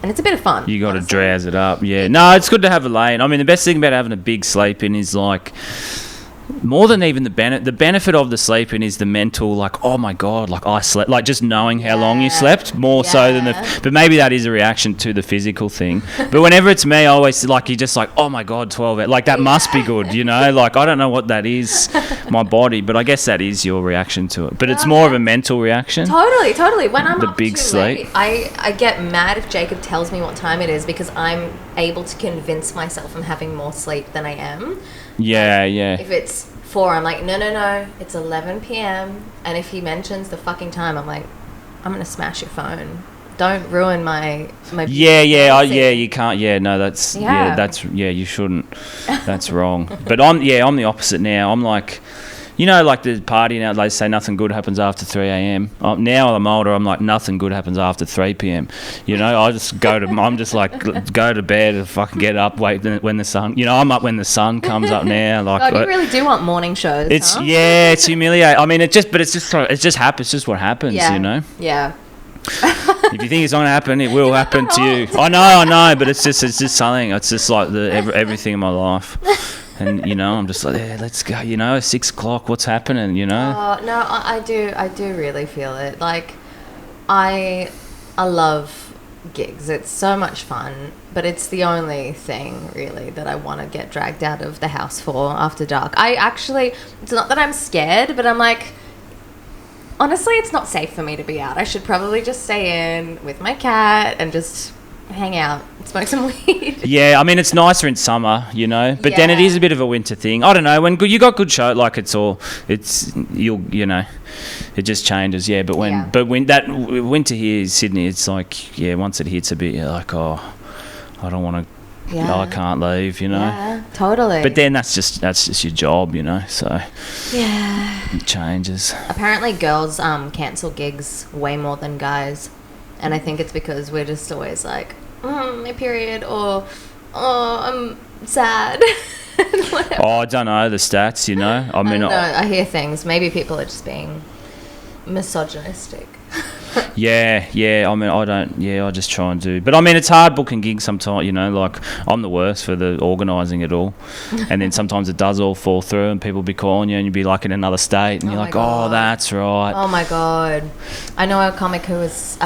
S7: and it's a bit of fun.
S8: You got to
S7: honestly.
S8: drowse it up. Yeah. No, it's good to have a lane. I mean, the best thing about having a big sleep in is like. More than even the benefit of the sleeping is the mental, like, oh my God, like I slept, like just knowing how long you slept, more so than but maybe that is a reaction to the physical thing. But whenever it's me, I always like, you're just like, oh my God, 12 hours, like that must be good, you know, like I don't know what that is, my body, but I guess that is your reaction to it. But it's more of a mental reaction.
S7: Totally. When I'm
S8: The
S7: up
S8: big
S7: too
S8: sleep.
S7: late, I get mad if Jacob tells me what time it is because I'm able to convince myself I'm having more sleep than I am.
S8: Yeah.
S7: If it's 4, I'm like, no, it's 11 p.m. And if he mentions the fucking time, I'm like, I'm gonna smash your phone. Don't ruin my.
S8: Yeah, you can't. Yeah, no, that's you shouldn't. That's wrong. But I'm the opposite now. I'm like, you know, like the party now, they say nothing good happens after 3 a.m. Now I'm older, I'm like, nothing good happens after 3 p.m. You know, I'm just like, go to bed and fucking get up, wait when the sun, you know, I'm up when the sun comes up now. Like,
S7: God, you really do want morning shows.
S8: It's,
S7: huh?
S8: it's humiliating. I mean, it just happens. It's just what happens, you know?
S7: Yeah.
S8: If you think it's not going to happen, it will happen to you. I know, but it's just something. It's just like everything in my life. And, you know, I'm just like, yeah, let's go, you know, 6 o'clock, what's happening, you know?
S7: No, I do really feel it. Like, I love gigs. It's so much fun, but it's the only thing, really, that I want to get dragged out of the house for after dark. It's not that I'm scared, but I'm like, honestly, it's not safe for me to be out. I should probably just stay in with my cat and just hang out, smoke some weed.
S8: Yeah, I mean, it's nicer in summer, you know, but then it is a bit of a winter thing. I don't know, when you got good show, like it just changes, yeah. But when that winter here in Sydney, it's like, once it hits a bit, you're like, oh, I don't want to, I can't leave, you know.
S7: Yeah, totally.
S8: But then that's just your job, you know, so it changes.
S7: Apparently girls cancel gigs way more than guys. And I think it's because we're just always like, my period, or I'm sad.
S8: I don't know the stats, you know. I mean,
S7: I hear things. Maybe people are just being misogynistic.
S8: Yeah. I mean, I just try and do. But I mean, it's hard booking gigs sometimes, you know, like I'm the worst for the organising it all. And then sometimes it does all fall through and people be calling you and you'd be like in another state and you're like, oh, that's right.
S7: Oh my God. I know a comic who was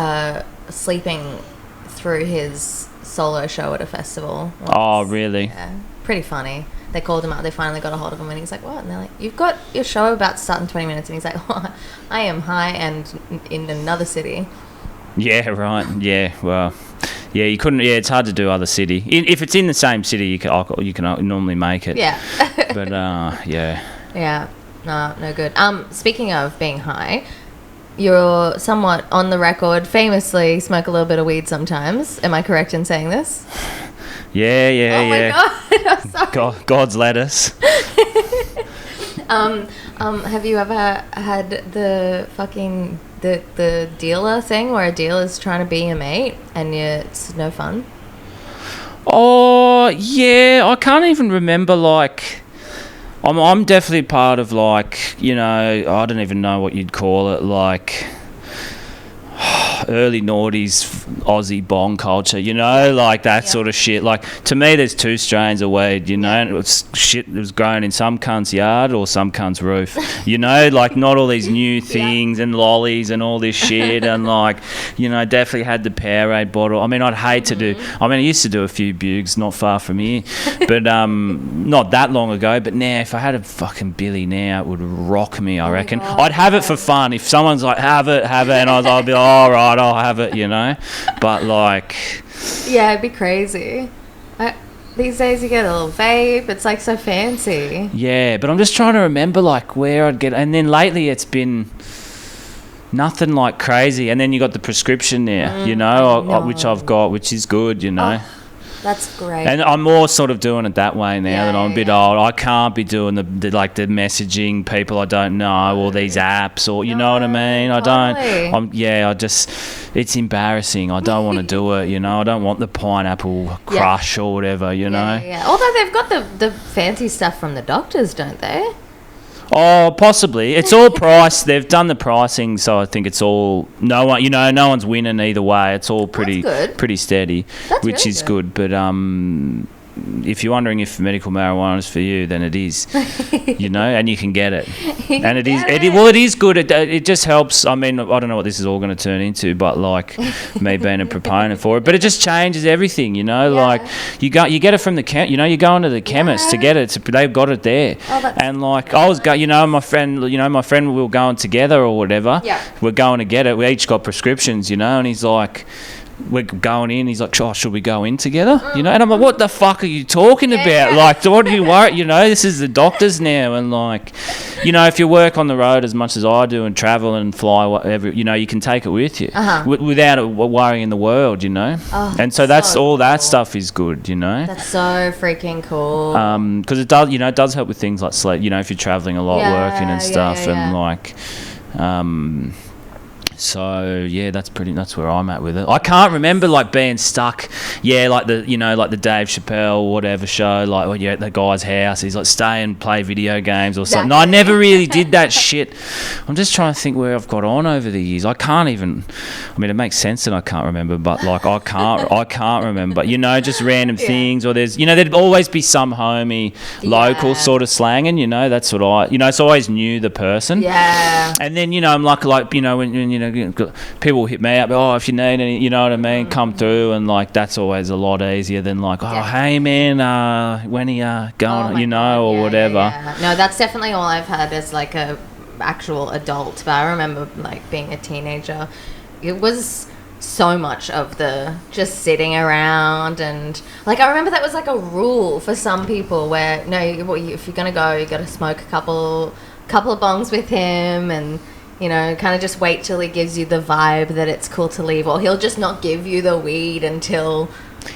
S7: sleeping through his solo show at a festival once.
S8: Oh, really?
S7: Yeah, pretty funny. They called him up, they finally got a hold of him and he's like, what? And they're like, you've got your show about to start in 20 minutes. And he's like, oh, I am high and in another city. Yeah,
S8: right. Yeah, well, you couldn't, it's hard to do other city. If it's in the same city, you can normally make it.
S7: Yeah.
S8: But, yeah.
S7: Yeah, no good. Speaking of being high, you're somewhat on the record, famously smoke a little bit of weed sometimes. Am I correct in saying this?
S8: Yeah.
S7: Oh my God, I'm sorry.
S8: God's lettuce.
S7: Have you ever had the fucking the dealer thing where a dealer's trying to be your mate and it's no fun?
S8: Oh yeah, I can't even remember. Like, I'm definitely part of, like, you know, I don't even know what you'd call it. Like, early noughties Aussie bong culture, you know, like that sort of shit. Like, to me, there's two strains of weed, you know, and it was shit that was grown in some cunt's yard or some cunt's roof, you know, like not all these new things and lollies and all this shit, and like, you know, definitely had the Powerade bottle. I mean, I'd hate to do, I mean, I used to do a few bugs not far from here, but not that long ago, but now if I had a fucking Billy now, it would rock me, I reckon. I'd have it for fun. If someone's like, have it, and I'd be like, all right, I'll have it, you know. But like,
S7: Yeah, it'd be crazy. These days you get a little vape. It's like so fancy.
S8: yeah, but I'm just trying to remember like where I'd get, and then lately it's been nothing like crazy. And then you got the prescription there, you know, which I've got, which is good, you know.
S7: That's great.
S8: And I'm more sort of doing it that way now that I'm a bit old. I can't be doing the messaging people I don't know, or these apps, or you know what I mean. I don't. I just, it's embarrassing. I don't want to do it. You know, I don't want the pineapple crush or whatever. You know.
S7: Yeah. Although they've got the fancy stuff from the doctors, don't they?
S8: Oh, possibly. It's all priced. They've done the pricing, so I think it's all no one's winning either way. It's all pretty steady, which
S7: really
S8: is good. But if you're wondering if medical marijuana is for you, then it is, you know, and you can get it. And it is good. It just helps. I mean, I don't know what this is all going to turn into, but like me being a proponent for it, but it just changes everything, you know. Like you get it from the you go into the chemist to get it. They've got it there. And like I was my friend we were going together or whatever. Yeah. We're going to get it. We each got prescriptions, you know, and he's like, we're going in, he's like, oh, should we go in together? You know, and I'm like, what the fuck are you talking about? Like, what do you worry? You know, this is the doctors now, and like, you know, if you work on the road as much as I do and travel and fly, whatever, you know, you can take it with you without worrying the world, you know. And so that's all cool. That stuff is good, you know.
S7: That's so freaking cool.
S8: Because it does help with things like sleep. You know, if you're traveling a lot, working and stuff, and like. So yeah, that's where I'm at with it. I can't remember like being stuck. Yeah, like the Dave Chappelle whatever show. Like when you're at the guy's house, he's like stay and play video games or something. No, I never really did that shit. I'm just trying to think where I've got on over the years. I can't even. I mean, it makes sense that I can't remember, but like I can't remember. You know, just random things, or there'd always be some homie local sort of slanging. You know, that's what so I always knew the person. Yeah. And then I'm like when people hit me up, if you need any, you know what I mean, come through, and like that's always a lot easier than like, hey man, when are you going, or whatever. Yeah.
S7: No, that's definitely all I've had as like a actual adult, but I remember like being a teenager, it was so much of the just sitting around, and like I remember that was like a rule for some people where if you're gonna go, you gotta smoke a couple of bongs with him, and kind of just wait till he gives you the vibe that it's cool to leave, or he'll just not give you the weed until.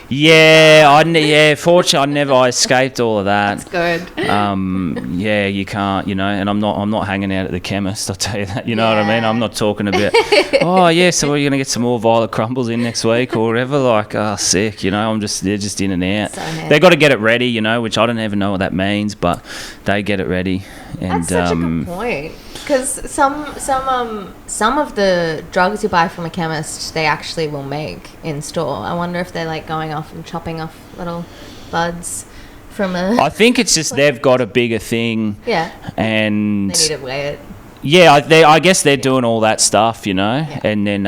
S8: Fortunately, I escaped all of that.
S7: That's good.
S8: You can't, and I'm not hanging out at the chemist, I'll tell you that, you know what I mean? I'm not talking about, so we're going to get some more Violet Crumbles in next week or whatever, like, sick, they're just in and out. So they got to get it ready, which I don't even know what that means, but they get it ready. And,
S7: that's such a good point. Because some of the drugs you buy from a chemist, they actually will make in store. I wonder if they're like going off and chopping off little buds from a.
S8: I think it's just they've got a bigger thing. Yeah. And
S7: they need to weigh it.
S8: Yeah, I guess they're doing all that stuff, and then,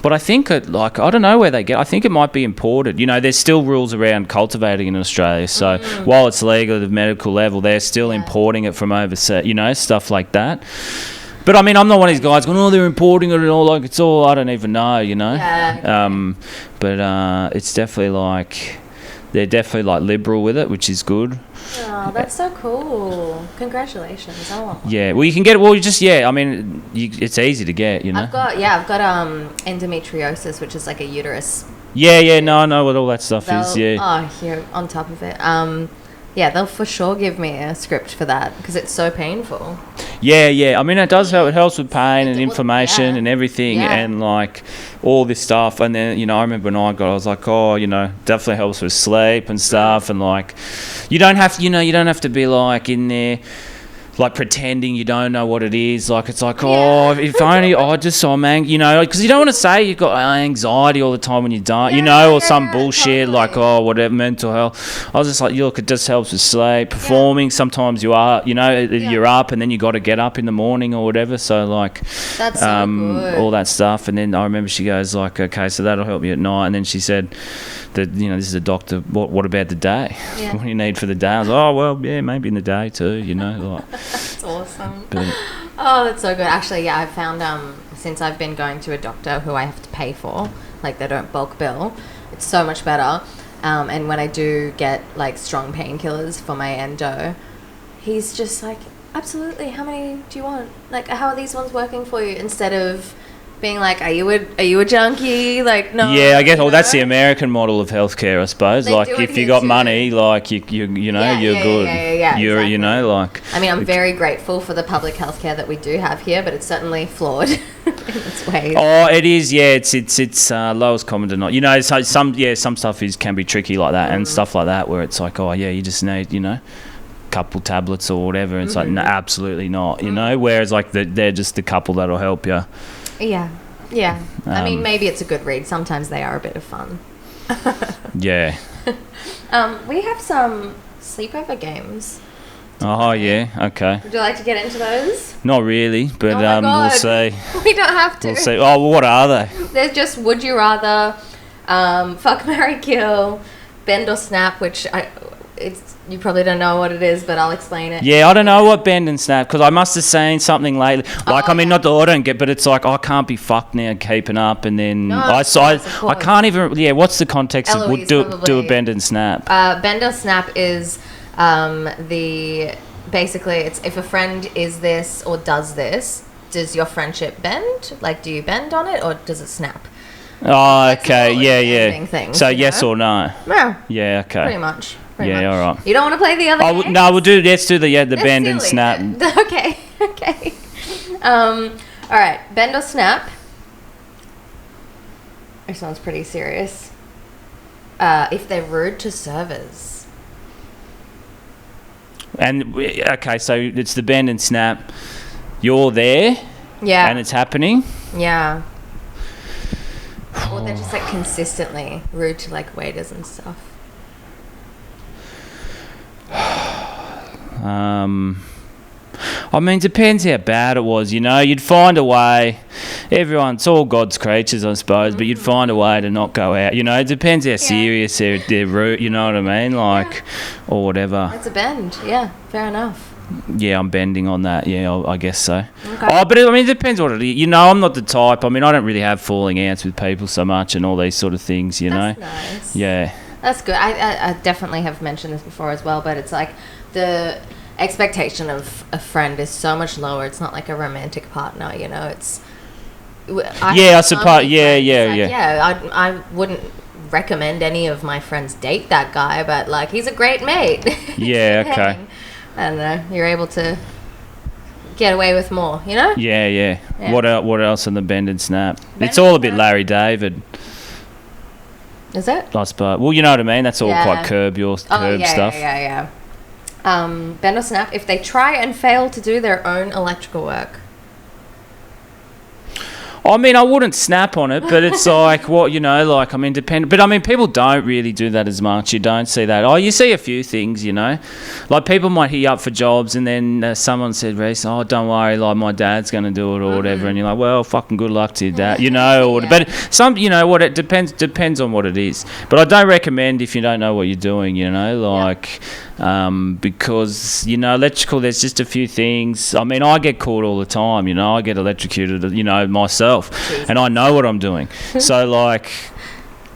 S8: but I think I don't know where they get. I think it might be imported. There's still rules around cultivating in Australia. So while it's legal at the medical level, they're still importing it from overseas. Stuff like that. But I mean, I'm not one of these guys going, they're importing it and all. Like it's all I don't even know, Yeah. But it's definitely like they're definitely like liberal with it, which is good.
S7: Oh, that's so cool. Congratulations. I want one.
S8: Yeah, well, you can get it. Well, I mean, it's easy to get,
S7: I've got endometriosis, which is like a uterus.
S8: No, I know what all that stuff is,
S7: Oh, here, on top of it. They'll for sure give me a script for that because it's so painful.
S8: Yeah. I mean, it does help. It helps with pain and inflammation and everything, and like all this stuff. And then, I remember when I was like, definitely helps with sleep and stuff. And like, you don't have to be like in there. like pretending you don't know what it is. Like it's like, oh, if only I just saw you know, because you don't want to say you've got anxiety all the time when you don't, you know, or some bullshit like, oh, whatever, mental health. I was just like, look, it just helps with sleep. Performing, sometimes you are, you know, you're up and then you got to get up in the morning or whatever. So like,
S7: that's so good.
S8: all that stuff. And then I remember she goes like, okay, so that'll help you at night. And then she said that, you know, this is a doctor. What about the day?
S7: Yeah.
S8: What do you need for the day? I was like, oh, well, yeah, maybe in the day too, you know, like.
S7: That's awesome.
S8: But,
S7: oh, that's so good. Actually, yeah, I've found since I've been going to a doctor who I have to pay for, like they don't bulk bill, it's so much better. And when I do get like strong painkillers for my endo, he's just like, absolutely, how many do you want? Like, how are these ones working for you? Instead of being like, are you a junkie? Like, no.
S8: yeah, I guess. Well, that's the American model of healthcare, I suppose.
S7: They
S8: like,
S7: do it
S8: if you
S7: here
S8: got
S7: too.
S8: money, like you know, you're good.
S7: Yeah,
S8: You're,
S7: exactly.
S8: you know, like.
S7: I mean, I'm very grateful for the public healthcare that we do have here, but it's certainly flawed in its ways.
S8: Oh, it is. Yeah, it's lowest common denominator. You know, so some stuff can be tricky like that, and stuff like that where it's like, oh yeah, you just need, you know, couple tablets or whatever. And it's like, no, absolutely not. You know, whereas like they're just the couple that'll help you.
S7: Yeah. I mean, maybe it's a good read. Sometimes they are a bit of fun.
S8: Yeah.
S7: We have some sleepover games.
S8: Oh yeah. Okay.
S7: Would you like to get into those?
S8: Not really, but
S7: Oh my
S8: we'll
S7: God.
S8: see.
S7: We don't have to.
S8: We'll see. Oh, well, what are they?
S7: There's just Would You Rather, Fuck, Marry, Kill, Bend or Snap, which you probably don't know what it is, but I'll explain it.
S8: Yeah, I don't know what bend and snap, because I must have seen something lately. Like, I mean, not that I don't get, but it's like, I can't be fucked now keeping up, and then
S7: No,
S8: I
S7: of course.
S8: can't even. Yeah, what's the context of
S7: Eloise,
S8: do a
S7: probably.
S8: bend and snap?
S7: Bend or Snap is basically it's if a friend is this or does this, does your friendship bend? Like, do you bend on it or does it snap?
S8: Oh,
S7: That's
S8: okay,
S7: all
S8: yeah,
S7: bending
S8: yeah.
S7: things,
S8: So
S7: you
S8: yes
S7: know?
S8: or no?
S7: No,
S8: Yeah, okay.
S7: pretty much. Pretty
S8: Yeah,
S7: much.
S8: all right.
S7: You don't want to play the other game?
S8: No, let's do the
S7: That's
S8: bend and
S7: silly.
S8: snap.
S7: Okay. All right, bend or snap. This one's pretty serious. If they're rude to servers.
S8: And okay, so it's the bend and snap. You're there,
S7: Yeah.
S8: and it's happening.
S7: Yeah. Or they're just like consistently rude to like waiters and stuff.
S8: I mean, depends how bad it was, you know. You'd find a way. It's all God's creatures, I suppose, but you'd find a way to not go out. You know, it depends how serious they're rude, you know what I mean? Like, or whatever.
S7: It's a bend. Yeah, fair enough.
S8: Yeah, I'm bending on that. Yeah, I guess so.
S7: Okay.
S8: Oh, but I mean, it depends what it is. You know, I'm not the type. I mean, I don't really have falling outs with people so much and all these sort of things, you
S7: That's
S8: know.
S7: nice.
S8: Yeah.
S7: That's good. I definitely have mentioned this before as well, but it's like the expectation of a friend is so much lower. It's not like a romantic partner, you know. It's
S8: I suppose. Yeah.
S7: I wouldn't recommend any of my friends date that guy, but like he's a great mate.
S8: Yeah, okay.
S7: I don't know. You're able to get away with more, you know.
S8: Yeah.
S7: Yeah.
S8: What else on the bend and snap?
S7: Bend
S8: It's all a
S7: and
S8: bit
S7: snap?
S8: Larry David,
S7: Is it?
S8: I suppose. Well, you know what I mean. That's all
S7: Yeah.
S8: quite curb stuff.
S7: Yeah. Bend or snap. If they try and fail to do their own electrical work.
S8: I mean, I wouldn't snap on it, but it's like, what, you know, like, I mean, depend. But I mean, people don't really do that as much. You don't see that. Oh, you see a few things, you know, like people might hit you up for jobs, and then someone said recently, "Oh, don't worry, like my dad's going to do it or whatever," and you're like, "Well, fucking good luck to your dad," you know. Or,
S7: Yeah.
S8: But some, you know, what it depends on what it is. But I don't recommend if you don't know what you're doing, you know, like. Because, you know, electrical, there's just a few things. I mean, I get caught all the time, you know, I get electrocuted, you know, myself, and I know what I'm doing. So, like,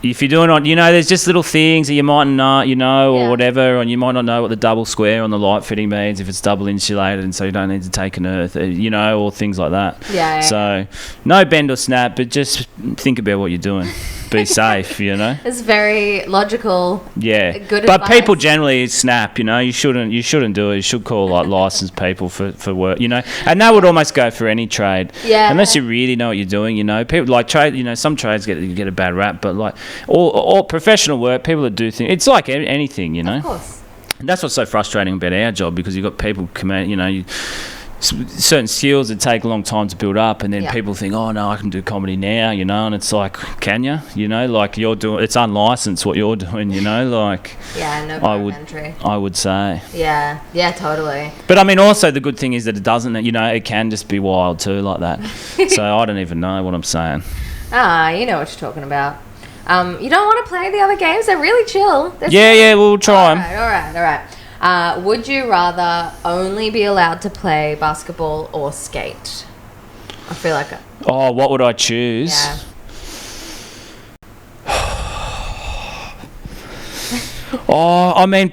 S8: if you're doing it, you know, there's just little things that you might not, you know, or whatever, and you might not know what the double square on the light fitting means if it's double insulated, and so you don't need to take an earth, you know, or things like that.
S7: Yeah.
S8: So, no bend or snap, but just think about what you're doing. Be safe, you know.
S7: It's very logical.
S8: Yeah,
S7: Good
S8: but
S7: advice.
S8: people generally snap. You know, you shouldn't do it. You should call like licensed people for work. You know, and that would almost go for any trade.
S7: Yeah.
S8: Unless you really know what you're doing. You know, people like trade. You know, some trades get a bad rap, but like all professional work, people that do things. It's like anything. You know.
S7: Of course.
S8: And that's what's so frustrating about our job, because you've got people come out, certain skills that take a long time to build up, and then people think, oh no, I can do comedy now, and it's like, can you? Like you're doing, it's unlicensed what you're doing, like.
S7: Yeah, no complimentary.
S8: I would say.
S7: Yeah, totally.
S8: But I mean, also the good thing is that it doesn't, it can just be wild too, like that. So I don't even know what I'm saying.
S7: You know what you're talking about. You don't want to play the other games? They're really chill.
S8: We'll try them.
S7: All right. Would you rather only be allowed to play basketball or skate? I feel like...
S8: Oh, what would I choose?
S7: Yeah.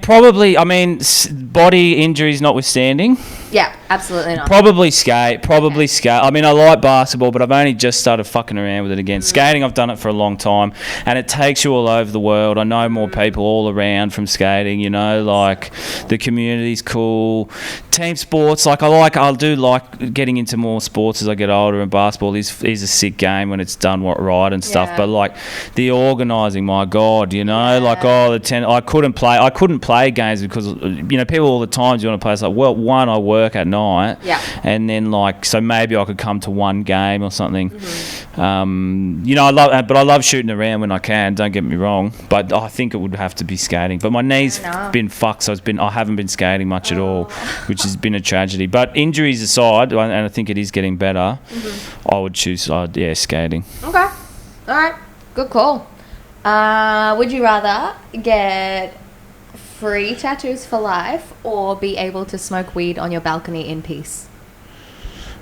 S8: Probably, body injuries notwithstanding.
S7: Yeah, absolutely not.
S8: Probably skate. I mean, I like basketball, but I've only just started fucking around with it again. Skating, I've done it for a long time, and it takes you all over the world. I know more people all around from skating, like the community's cool. Team sports, I'll do like getting into more sports as I get older, and basketball is a sick game when it's done right and stuff.
S7: Yeah.
S8: But like the organising, my God, I couldn't play games because people all the time do you want to play. It's like, well, one, I work at night, and then so maybe I could come to one game or something. I love shooting around when I can, don't get me wrong, but I think it would have to be skating. But my knee's been fucked, so I haven't been skating much at all, which has been a tragedy. But injuries aside, and I think it is getting better, I would choose skating.
S7: Okay, all right, good call. Would you rather get free tattoos for life or be able to smoke weed on your balcony in peace?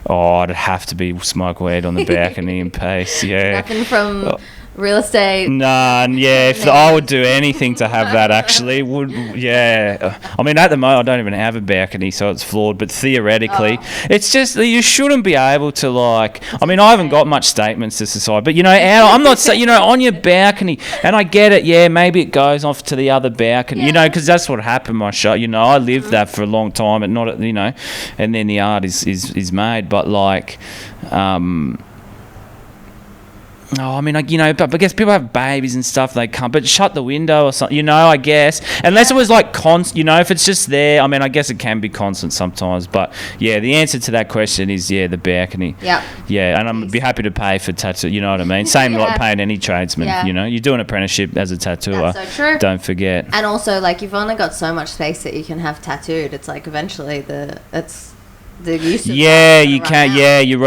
S8: Oh, it'd have to be smoke weed on the balcony in peace, yeah.
S7: Nothing from real estate?
S8: Nah, I would do anything to have that, actually. I mean, at the moment, I don't even have a balcony, so it's flawed, but theoretically, it's just that you shouldn't be able to, I haven't got much statements to society, but, I'm not saying, on your balcony, and I get it, maybe it goes off to the other balcony, because that's what happened, my show, I lived that for a long time, and not, and then the art is made, but, but I guess people have babies and stuff, they can't, but shut the window or something, I guess, unless it was constant, if it's just there, I guess it can be constant sometimes, but the answer to that question is, the balcony. And I'm be happy to pay for tattoo, you know what I mean? Same like paying any tradesman, you do an apprenticeship as a tattooer.
S7: That's so true.
S8: Don't forget.
S7: And also, you've only got so much space that you can have tattooed. It's eventually the use of
S8: you can't. You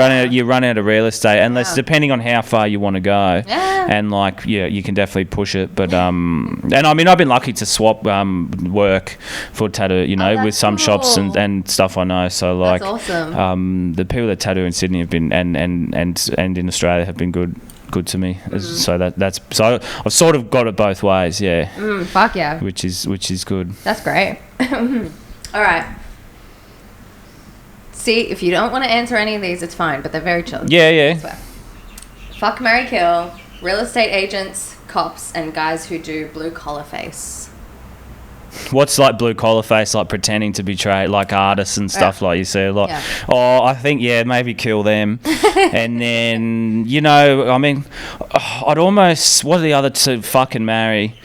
S8: run out of real estate unless depending on how far you want to go. And you can definitely push it. But and I've been lucky to swap work for tattoo. With some shops and stuff I know. So
S7: that's awesome.
S8: The people that tattoo in Sydney have been and in Australia have been good to me. So that's so I've sort of got it both ways.
S7: Fuck yeah.
S8: Which is good.
S7: That's great. All right. See, if you don't want to answer any of these, it's fine, but they're very chill.
S8: Yeah.
S7: Fuck, marry, kill, real estate agents, cops, and guys who do blue collar face.
S8: What's blue collar face, pretending to be artists and stuff like you say a lot. Oh, I think maybe kill them. And then I'd almost, what are the other two? Fuck and marry.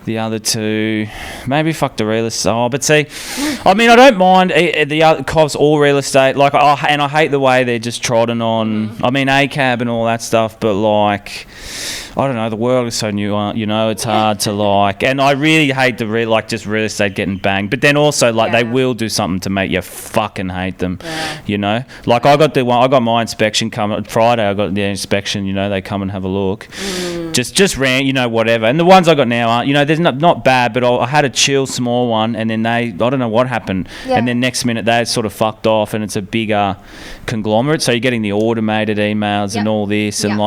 S8: The other two, maybe fuck the real estate. Oh, but see, I don't mind the other cops or real estate. And I hate the way they're just trodden on. ACAB and all that stuff, but I don't know, the world is so new, it's hard to and I really hate the just real estate getting banged, but then also they will do something to make you fucking hate them, I got my inspection coming Friday. I got the inspection, they come and have a look, just ran, whatever, and the ones I got now aren't, there's not bad, but I had a chill small one, and then I don't know what happened, and then next minute they sort of fucked off, and it's a bigger conglomerate, so you're getting the automated emails and all this, and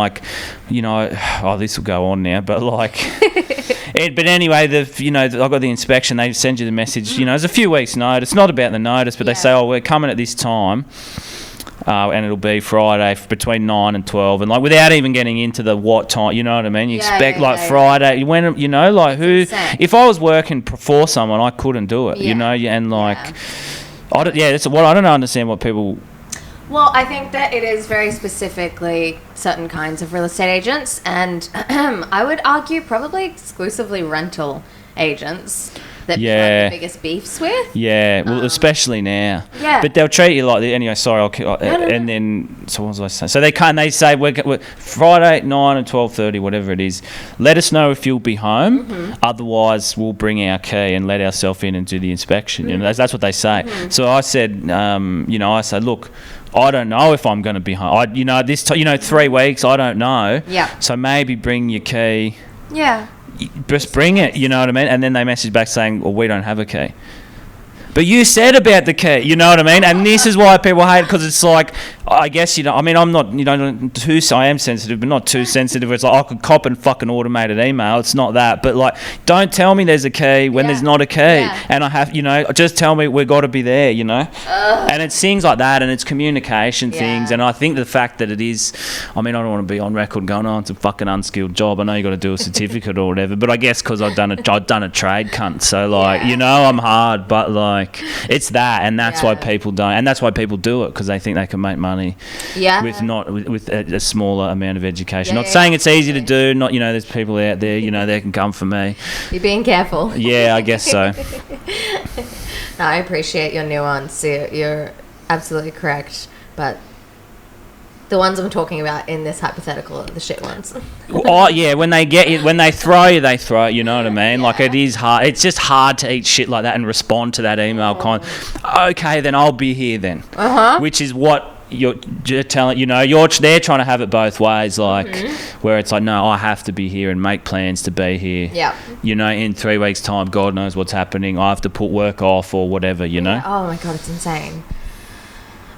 S8: this will go on now, but but anyway, I got the inspection. They send you the message. There's a few weeks' notice. Not about the notice, but they say, we're coming at this time, and it'll be Friday between 9 and 12, and without even getting into the what time. You know what I mean? You expect Friday. When who? If I was working for someone, I couldn't do it. And I don't understand what people.
S7: Well, I think that it is very specifically certain kinds of real estate agents, and I would argue probably exclusively rental agents. that you have the biggest beefs with.
S8: Yeah, well, especially now.
S7: Yeah.
S8: But they'll treat you like anyway. Sorry,
S7: No.
S8: and then so what was I saying? So they can't. They say we're Friday 9 and 12:30, whatever it is. Let us know if you'll be home.
S7: Mm-hmm.
S8: Otherwise, we'll bring our key and let ourselves in and do the inspection. You know, that's what they say.
S7: Mm-hmm.
S8: So I said, I said, look, I don't know if I'm going to be home. 3 weeks. I don't know.
S7: Yeah.
S8: So maybe bring your key.
S7: Yeah.
S8: Just bring it, you know what I mean? And then they message back saying, well, we don't have a key. But you said about the key, you know what I mean? And this is why people hate it, because it's like, I guess, I'm not, I am sensitive, but not too sensitive. It's like, I could cop and fucking automated email. It's not that. But, like, don't tell me there's a key when there's not a key.
S7: Yeah.
S8: And I have, just tell me we've got to be there, And it's things like that, and it's communication things. And I think the fact that it is, I don't want to be on record going, it's a fucking unskilled job. I know you got to do a certificate or whatever. But I guess because I've done a trade, cunt. So, like, I'm hard, but, like, it's that, and that's why people don't, and that's why people do it, because they think they can make money with a smaller amount of education. Not saying it's easy to do. Not there's people out there they can come for me.
S7: You're being careful.
S8: Yeah, I guess so.
S7: No, I appreciate your nuance. You're absolutely correct, but the ones I'm talking about in this hypothetical are the shit ones.
S8: Oh yeah, when they throw you, they throw it. You know what I mean? Like, it is hard. It's just hard to eat shit like that and respond to that email. Okay, then I'll be here then. Which is what you're telling. They're trying to have it both ways. Like, where it's like, no, I have to be here and make plans to be here.
S7: Yeah.
S8: In 3 weeks' time, God knows what's happening. I have to put work off or whatever.
S7: Yeah. Oh my god, it's insane.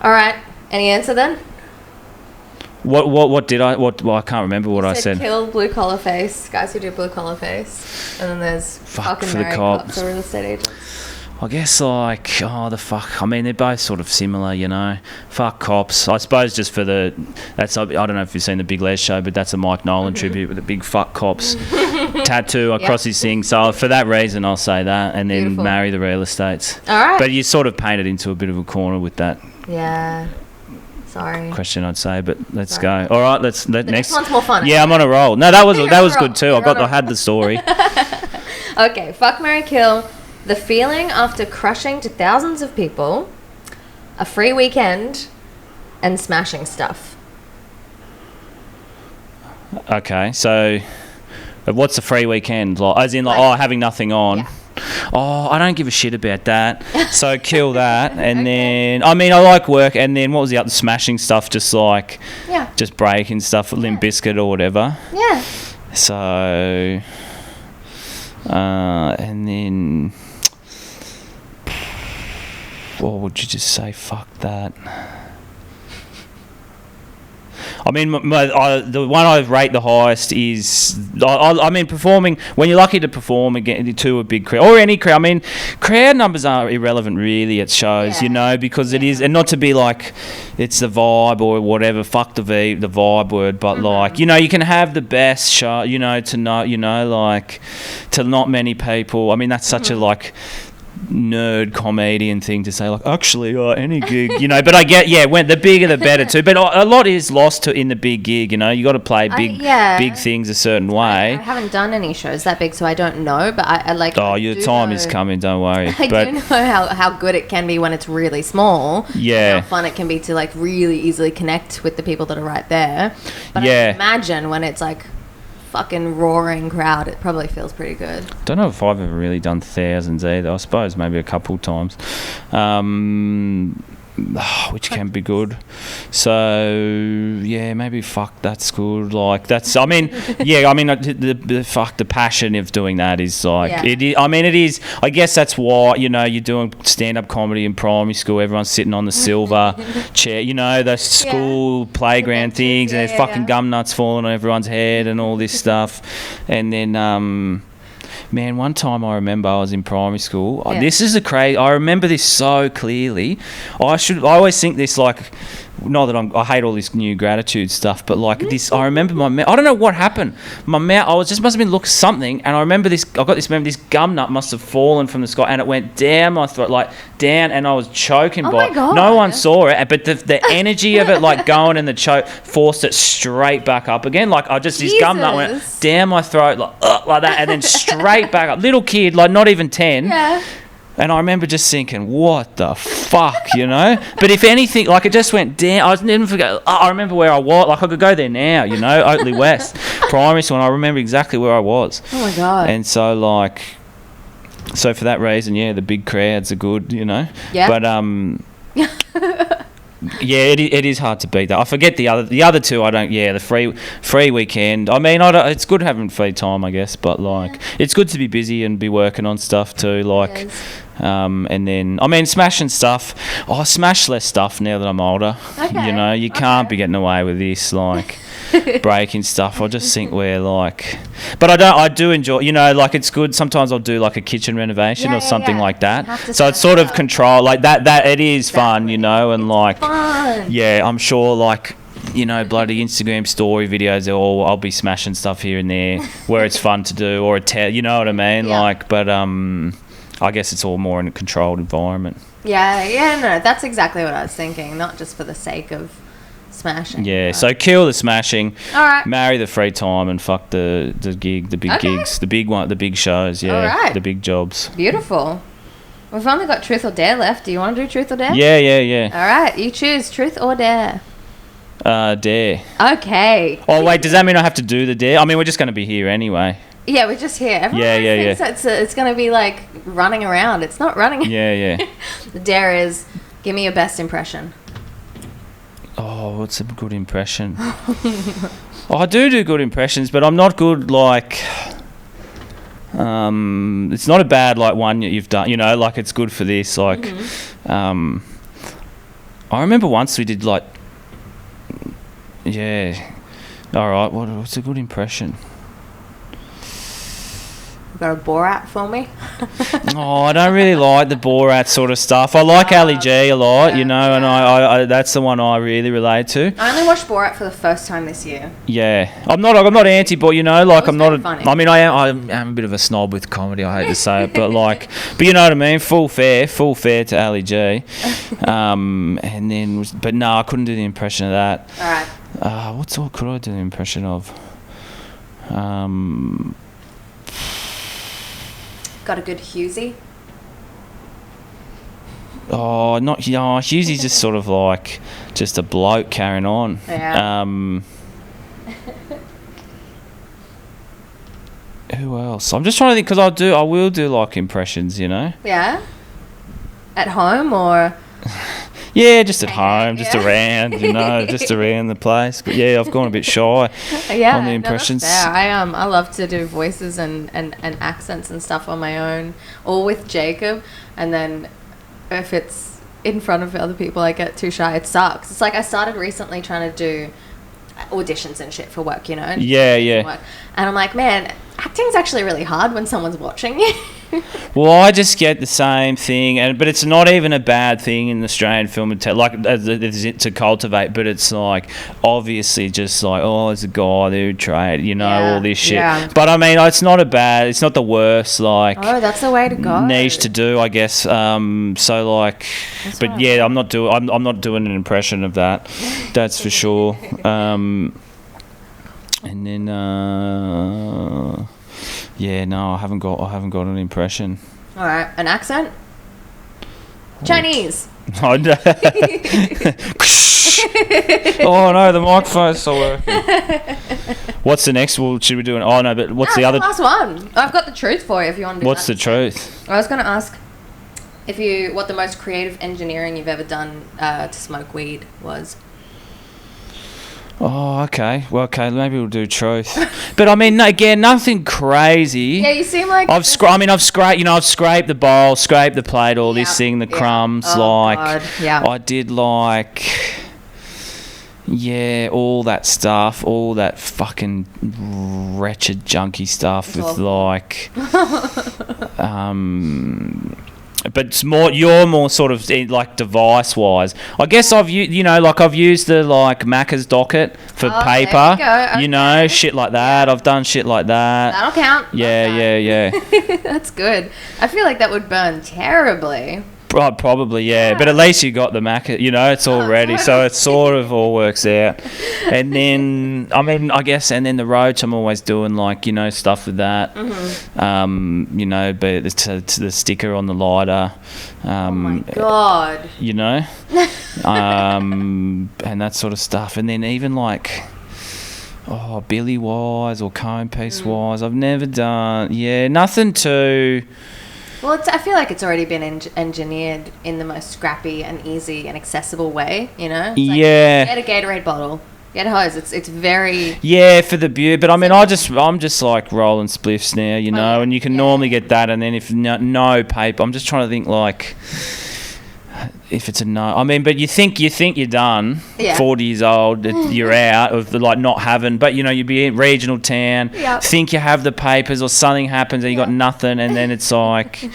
S7: All right, any answer then?
S8: What did I? I can't remember what I said.
S7: Kill blue collar face, guys who do blue collar face, and then there's fucking
S8: for the cops
S7: or real estate agents.
S8: I guess, like, the fuck. They're both sort of similar, Fuck cops. I suppose just for I don't know if you've seen the Big Les show, but that's a Mike Nolan tribute with the big fuck cops tattoo across his thing. So for that reason, I'll say that, and then marry the real estates.
S7: All right.
S8: But you sort of painted into a bit of a corner with that.
S7: Yeah. Sorry.
S8: Question, I'd say, but let's go. All right,
S7: the next one's more fun.
S8: Yeah, I'm on a roll. No, that was good too. I had the story.
S7: Okay, fuck, marry, kill. The feeling after crushing to thousands of people, a free weekend, and smashing stuff.
S8: Okay, so what's a free weekend? Like, as in, having nothing on.
S7: Yeah.
S8: Oh, I don't give a shit about that. So kill that. And then, I like work. And then what was the other smashing stuff? Just like, just breaking stuff, Limp Bizkit or whatever.
S7: Yeah.
S8: So, and then, what would you just say? Fuck that. The one I rate the highest is, performing, when you're lucky to perform again to a big crowd, or any crowd. Crowd numbers are irrelevant really at shows, because it is, and not to be like, it's the vibe or whatever, fuck the vibe word, but like, you can have the best show, to not many people. That's such a, like, nerd comedian thing to say, like, actually, any gig, but I get, when the bigger the better too, but a lot is lost in the big gig, you got to play big things a certain way.
S7: I haven't done any shows that big, so I don't know, but I like,
S8: your time is coming, don't worry.
S7: I do know how good it can be when it's really small, how fun it can be to, like, really easily connect with the people that are right there, but I can imagine when it's like fucking roaring crowd, it probably feels pretty good.
S8: Don't know if I've ever really done thousands either. I suppose maybe a couple times, which can be good. So maybe fuck, that's good. Like, that's, the fuck, the passion of doing that is like, it is. It is. I guess that's why, you're doing stand-up comedy in primary school. Everyone's sitting on the silver chair, the school playground things, and there's fucking gum nuts falling on everyone's head and all this stuff. And then, man, one time I remember I was in primary school. This is I remember this so clearly. I always think this, like, not that I hate all this new gratitude stuff, but like this, I remember my mouth. I don't know what happened. My mouth, must have been looking something, and I remember this. I got this memory. This gum nut must have fallen from the sky, and it went down my throat, like down, and I was choking.
S7: Oh
S8: by
S7: my God.
S8: No one saw it, but the energy of it, like going in the choke, forced it straight back up again. Like this gum nut went
S7: Jesus.
S8: down my throat, like that, and then straight back up. Little kid, like not even 10.
S7: Yeah.
S8: And I remember just thinking, what the fuck, you know? But if anything, like it just went down. I never forget. I remember where I was. Like I could go there now, you know, Oakley West, primary school. And I remember exactly where I was.
S7: Oh my God.
S8: And so so for that reason, yeah, the big crowds are good, you know.
S7: Yeah.
S8: But yeah, it is hard to beat that. I forget the other two. I don't. Yeah, the free weekend. I mean, it's good having free time, I guess. But like, it's good to be busy and be working on stuff too. Like,
S7: Yes.
S8: and then I mean, smashing stuff. I smash less stuff now that I'm older.
S7: Okay,
S8: You know, you can't be getting away with this. Like. Breaking stuff. I just think we're like, but I do enjoy, you know, like it's good. Sometimes I'll do like a kitchen renovation or something like
S7: You have
S8: that.
S7: to
S8: So it's
S7: set
S8: sort
S7: it
S8: of
S7: up.
S8: control, like that it is fun, you know, and like,
S7: Fun.
S8: yeah, I'm sure like, you know, bloody Instagram story videos, I'll be smashing stuff here and there where it's fun to do, or you know what I mean?
S7: Yeah.
S8: Like, but I guess it's all more in a controlled environment.
S7: Yeah, no, that's exactly what I was thinking. Not just for the sake of smashing.
S8: Yeah,
S7: but-
S8: so kill the smashing,
S7: All right.
S8: marry the free time, and fuck the big
S7: Okay.
S8: gigs, the big shows, yeah,
S7: All right.
S8: the big jobs.
S7: Beautiful. We've only got truth or dare left. Do you want to do truth or dare?
S8: Yeah.
S7: All right, you choose truth or dare.
S8: Dare.
S7: Okay.
S8: Oh wait, does that mean I have to do the dare? I mean, we're just going to be here anyway.
S7: Yeah, we're just here. Everyone
S8: Yeah.
S7: thinks it's going to be like running around. It's not running.
S8: Yeah.
S7: The dare is give me your best impression.
S8: Oh, what's a good impression? I do good impressions, but I'm not good like. It's not a bad like one that you've done. You know, like it's good for this. Like, I remember once we did like. Yeah. All right. What's a good impression?
S7: Got a Borat for me?
S8: Oh, I don't really like the Borat sort of stuff. I like Ali G a lot, you know, and I that's the one I really relate to.
S7: I only watched Borat for the first time this year.
S8: Yeah, I'm not anti, but you know, like
S7: It was
S8: I'm not.
S7: very funny.
S8: I mean, I am a bit of a snob with comedy. I hate to say it, but like, but you know what I mean. Full fair to Ali G. And then, but no, I couldn't do the impression of that.
S7: All right.
S8: What could I do the impression of?
S7: Got a good Hughesy?
S8: Oh, not Hughesy's just sort of like just a bloke carrying on.
S7: Yeah.
S8: Who else? I'm just trying to think because I will do like impressions, you know.
S7: Yeah? At home or...
S8: Yeah, just at home, just
S7: Yeah.
S8: around, you know, just around the place. But yeah, I've gone a bit shy
S7: Yeah,
S8: on the
S7: no,
S8: impressions.
S7: that's fair. I love to do voices and accents and stuff on my own, or with Jacob. And then if it's in front of other people, I get too shy. It sucks. It's like I started recently trying to do auditions and shit for work, you know. And
S8: Yeah.
S7: work. And I'm like, man, acting's actually really hard when someone's watching you.
S8: Well, I just get the same thing, but it's not even a bad thing in the Australian film and to cultivate. But it's like obviously just like, oh, there's a guy who trade, you know,
S7: Yeah,
S8: all this shit.
S7: yeah.
S8: But I mean, it's not the worst like
S7: Oh, that's the way to go.
S8: niche to do, I guess. So like,
S7: That's
S8: but
S7: what
S8: yeah, I'm not doing an impression of that. That's for sure. And then. Yeah, no, I haven't got an impression.
S7: All right, an accent. Chinese.
S8: Oh no! Oh no, the microphone's still working. What's the next? Well, should we do an? Oh no, but what's the other?
S7: Last one. I've got the truth for you if you want to do
S8: What's
S7: that.
S8: the truth?
S7: I was going to ask what the most creative engineering you've ever done to smoke weed was.
S8: Oh, okay. Well, okay, maybe we'll do truth. But I mean, again, nothing crazy.
S7: Yeah, you seem like...
S8: I've scraped the bowl, scraped the plate, all this
S7: Yeah,
S8: thing, the
S7: yeah.
S8: crumbs,
S7: Oh,
S8: like
S7: God, yeah.
S8: I did like yeah, all that stuff, all that fucking wretched junky stuff with
S7: awful.
S8: like But it's more, you're more sort of like device wise. I guess I've used the like Macca's docket for paper.
S7: There we go. Okay.
S8: You know, shit like that. I've done shit like that.
S7: That'll count.
S8: Yeah.
S7: That's good. I feel like that would burn terribly.
S8: Probably, yeah. But at least you got the Mac, it's all ready. So it sort of all works out. And then, I guess, and then the roach, I'm always doing like, stuff with that. Mm-hmm. But the sticker on the lighter.
S7: Oh my God.
S8: And that sort of stuff. And then even like, billy wise or cone piece wise, I've never done, nothing too...
S7: Well, I feel like it's already been engineered in the most scrappy and easy and accessible way, It's like, get a Gatorade bottle, get a hose. It's very... Yeah,
S8: for the beer. But, I'm just like rolling spliffs now, and you can normally get that. And then if no paper, I'm just trying to think like... If it's a no, but you think you're done. 40 years old, you're out of the like not having. But you'd be in regional town. Yep. Think you have the papers, or something happens and you got nothing, and then it's like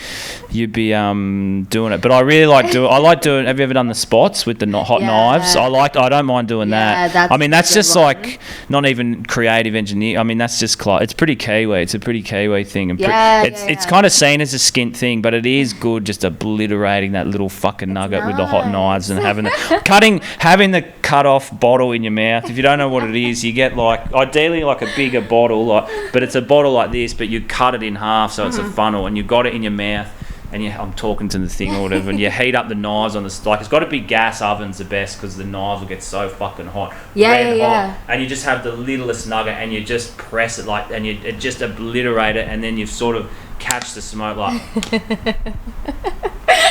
S8: you'd be doing it. But I really like doing. I like doing. Have you ever done the spots with the hot knives? I don't mind doing that. That's just like not even creative engineering. That's just it's pretty Kiwi. It's a pretty Kiwi thing. And it's kind of seen as a skint thing, but it is good just obliterating that little fucking nugget with the hot knives and having the cut off bottle in your mouth. If you don't know what it is, you get like ideally like a bigger bottle, but it's a bottle like this, but you cut it in half so it's a funnel, and you got it in your mouth. And I'm talking to the thing or whatever, and you heat up the knives on the it's got to be gas ovens the best, because the knives will get so fucking hot, red hot, and you just have the littlest nugget, and you just press it and it just obliterate it, and then you sort of catch the smoke like.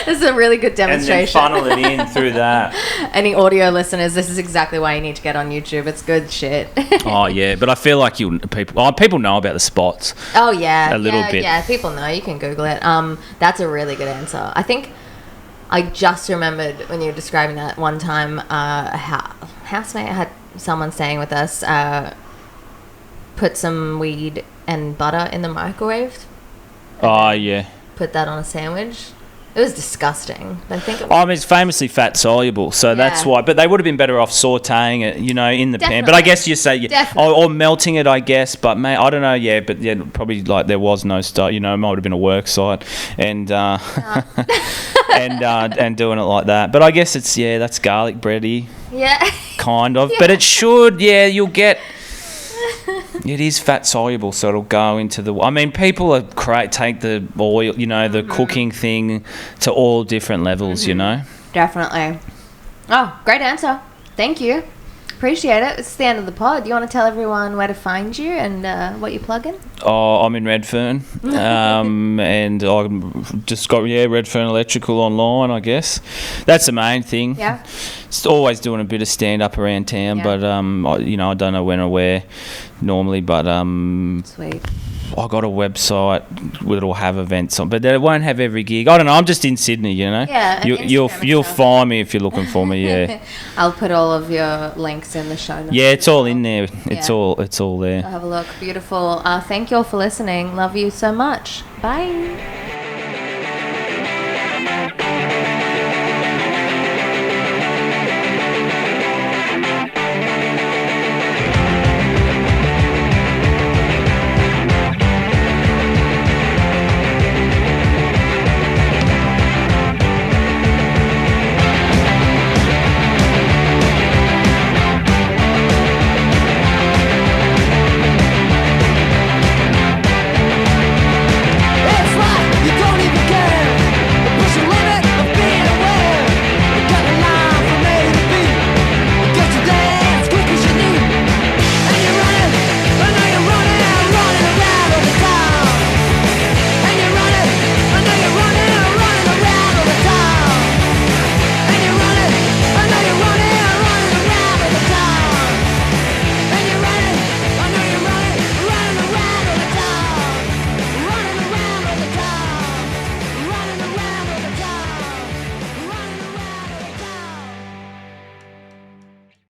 S7: This is a really good demonstration.
S8: And then funnel it in through that.
S7: Any audio listeners, this is exactly why you need to get on YouTube. It's good shit.
S8: Oh yeah, but I feel like people know about the spots.
S7: Oh yeah,
S8: a little bit.
S7: Yeah, people know. You can Google it. That's a really good answer. I think I just remembered when you were describing that one time. A housemate had someone staying with us. Put some weed and butter in the microwave.
S8: Oh yeah.
S7: Put that on a sandwich. It was disgusting. I think it was.
S8: It's famously fat soluble, so that's why. But they would have been better off sautéing it, in the pan. But I guess you say, or melting it, I guess. But I don't know. Yeah, but probably like there was no start. It might have been a work site, and and doing it like that. But I guess it's that's garlic bready.
S7: Yeah.
S8: Kind of, but it should. Yeah, you'll get. It is fat soluble, so it'll go into the... people take the oil, the cooking thing to all different levels,
S7: Definitely. Oh, great answer. Thank you. Appreciate it. It's the end of the pod. You want to tell everyone where to find you and what you're plugging?
S8: Oh, I'm in Redfern. And I've just got, Redfern Electrical online, I guess. That's the main thing.
S7: Yeah.
S8: It's always doing a bit of stand-up around town, but, I don't know when or where normally, but...
S7: Sweet.
S8: I got a website that'll have events on, but they won't have every gig. I don't know. I'm just in Sydney,
S7: Yeah.
S8: You'll find me if you're looking for me. Yeah.
S7: I'll put all of your links in the show notes.
S8: Yeah, it's all in there. It's all there.
S7: I'll have a look. Beautiful. Thank you all for listening. Love you so much. Bye.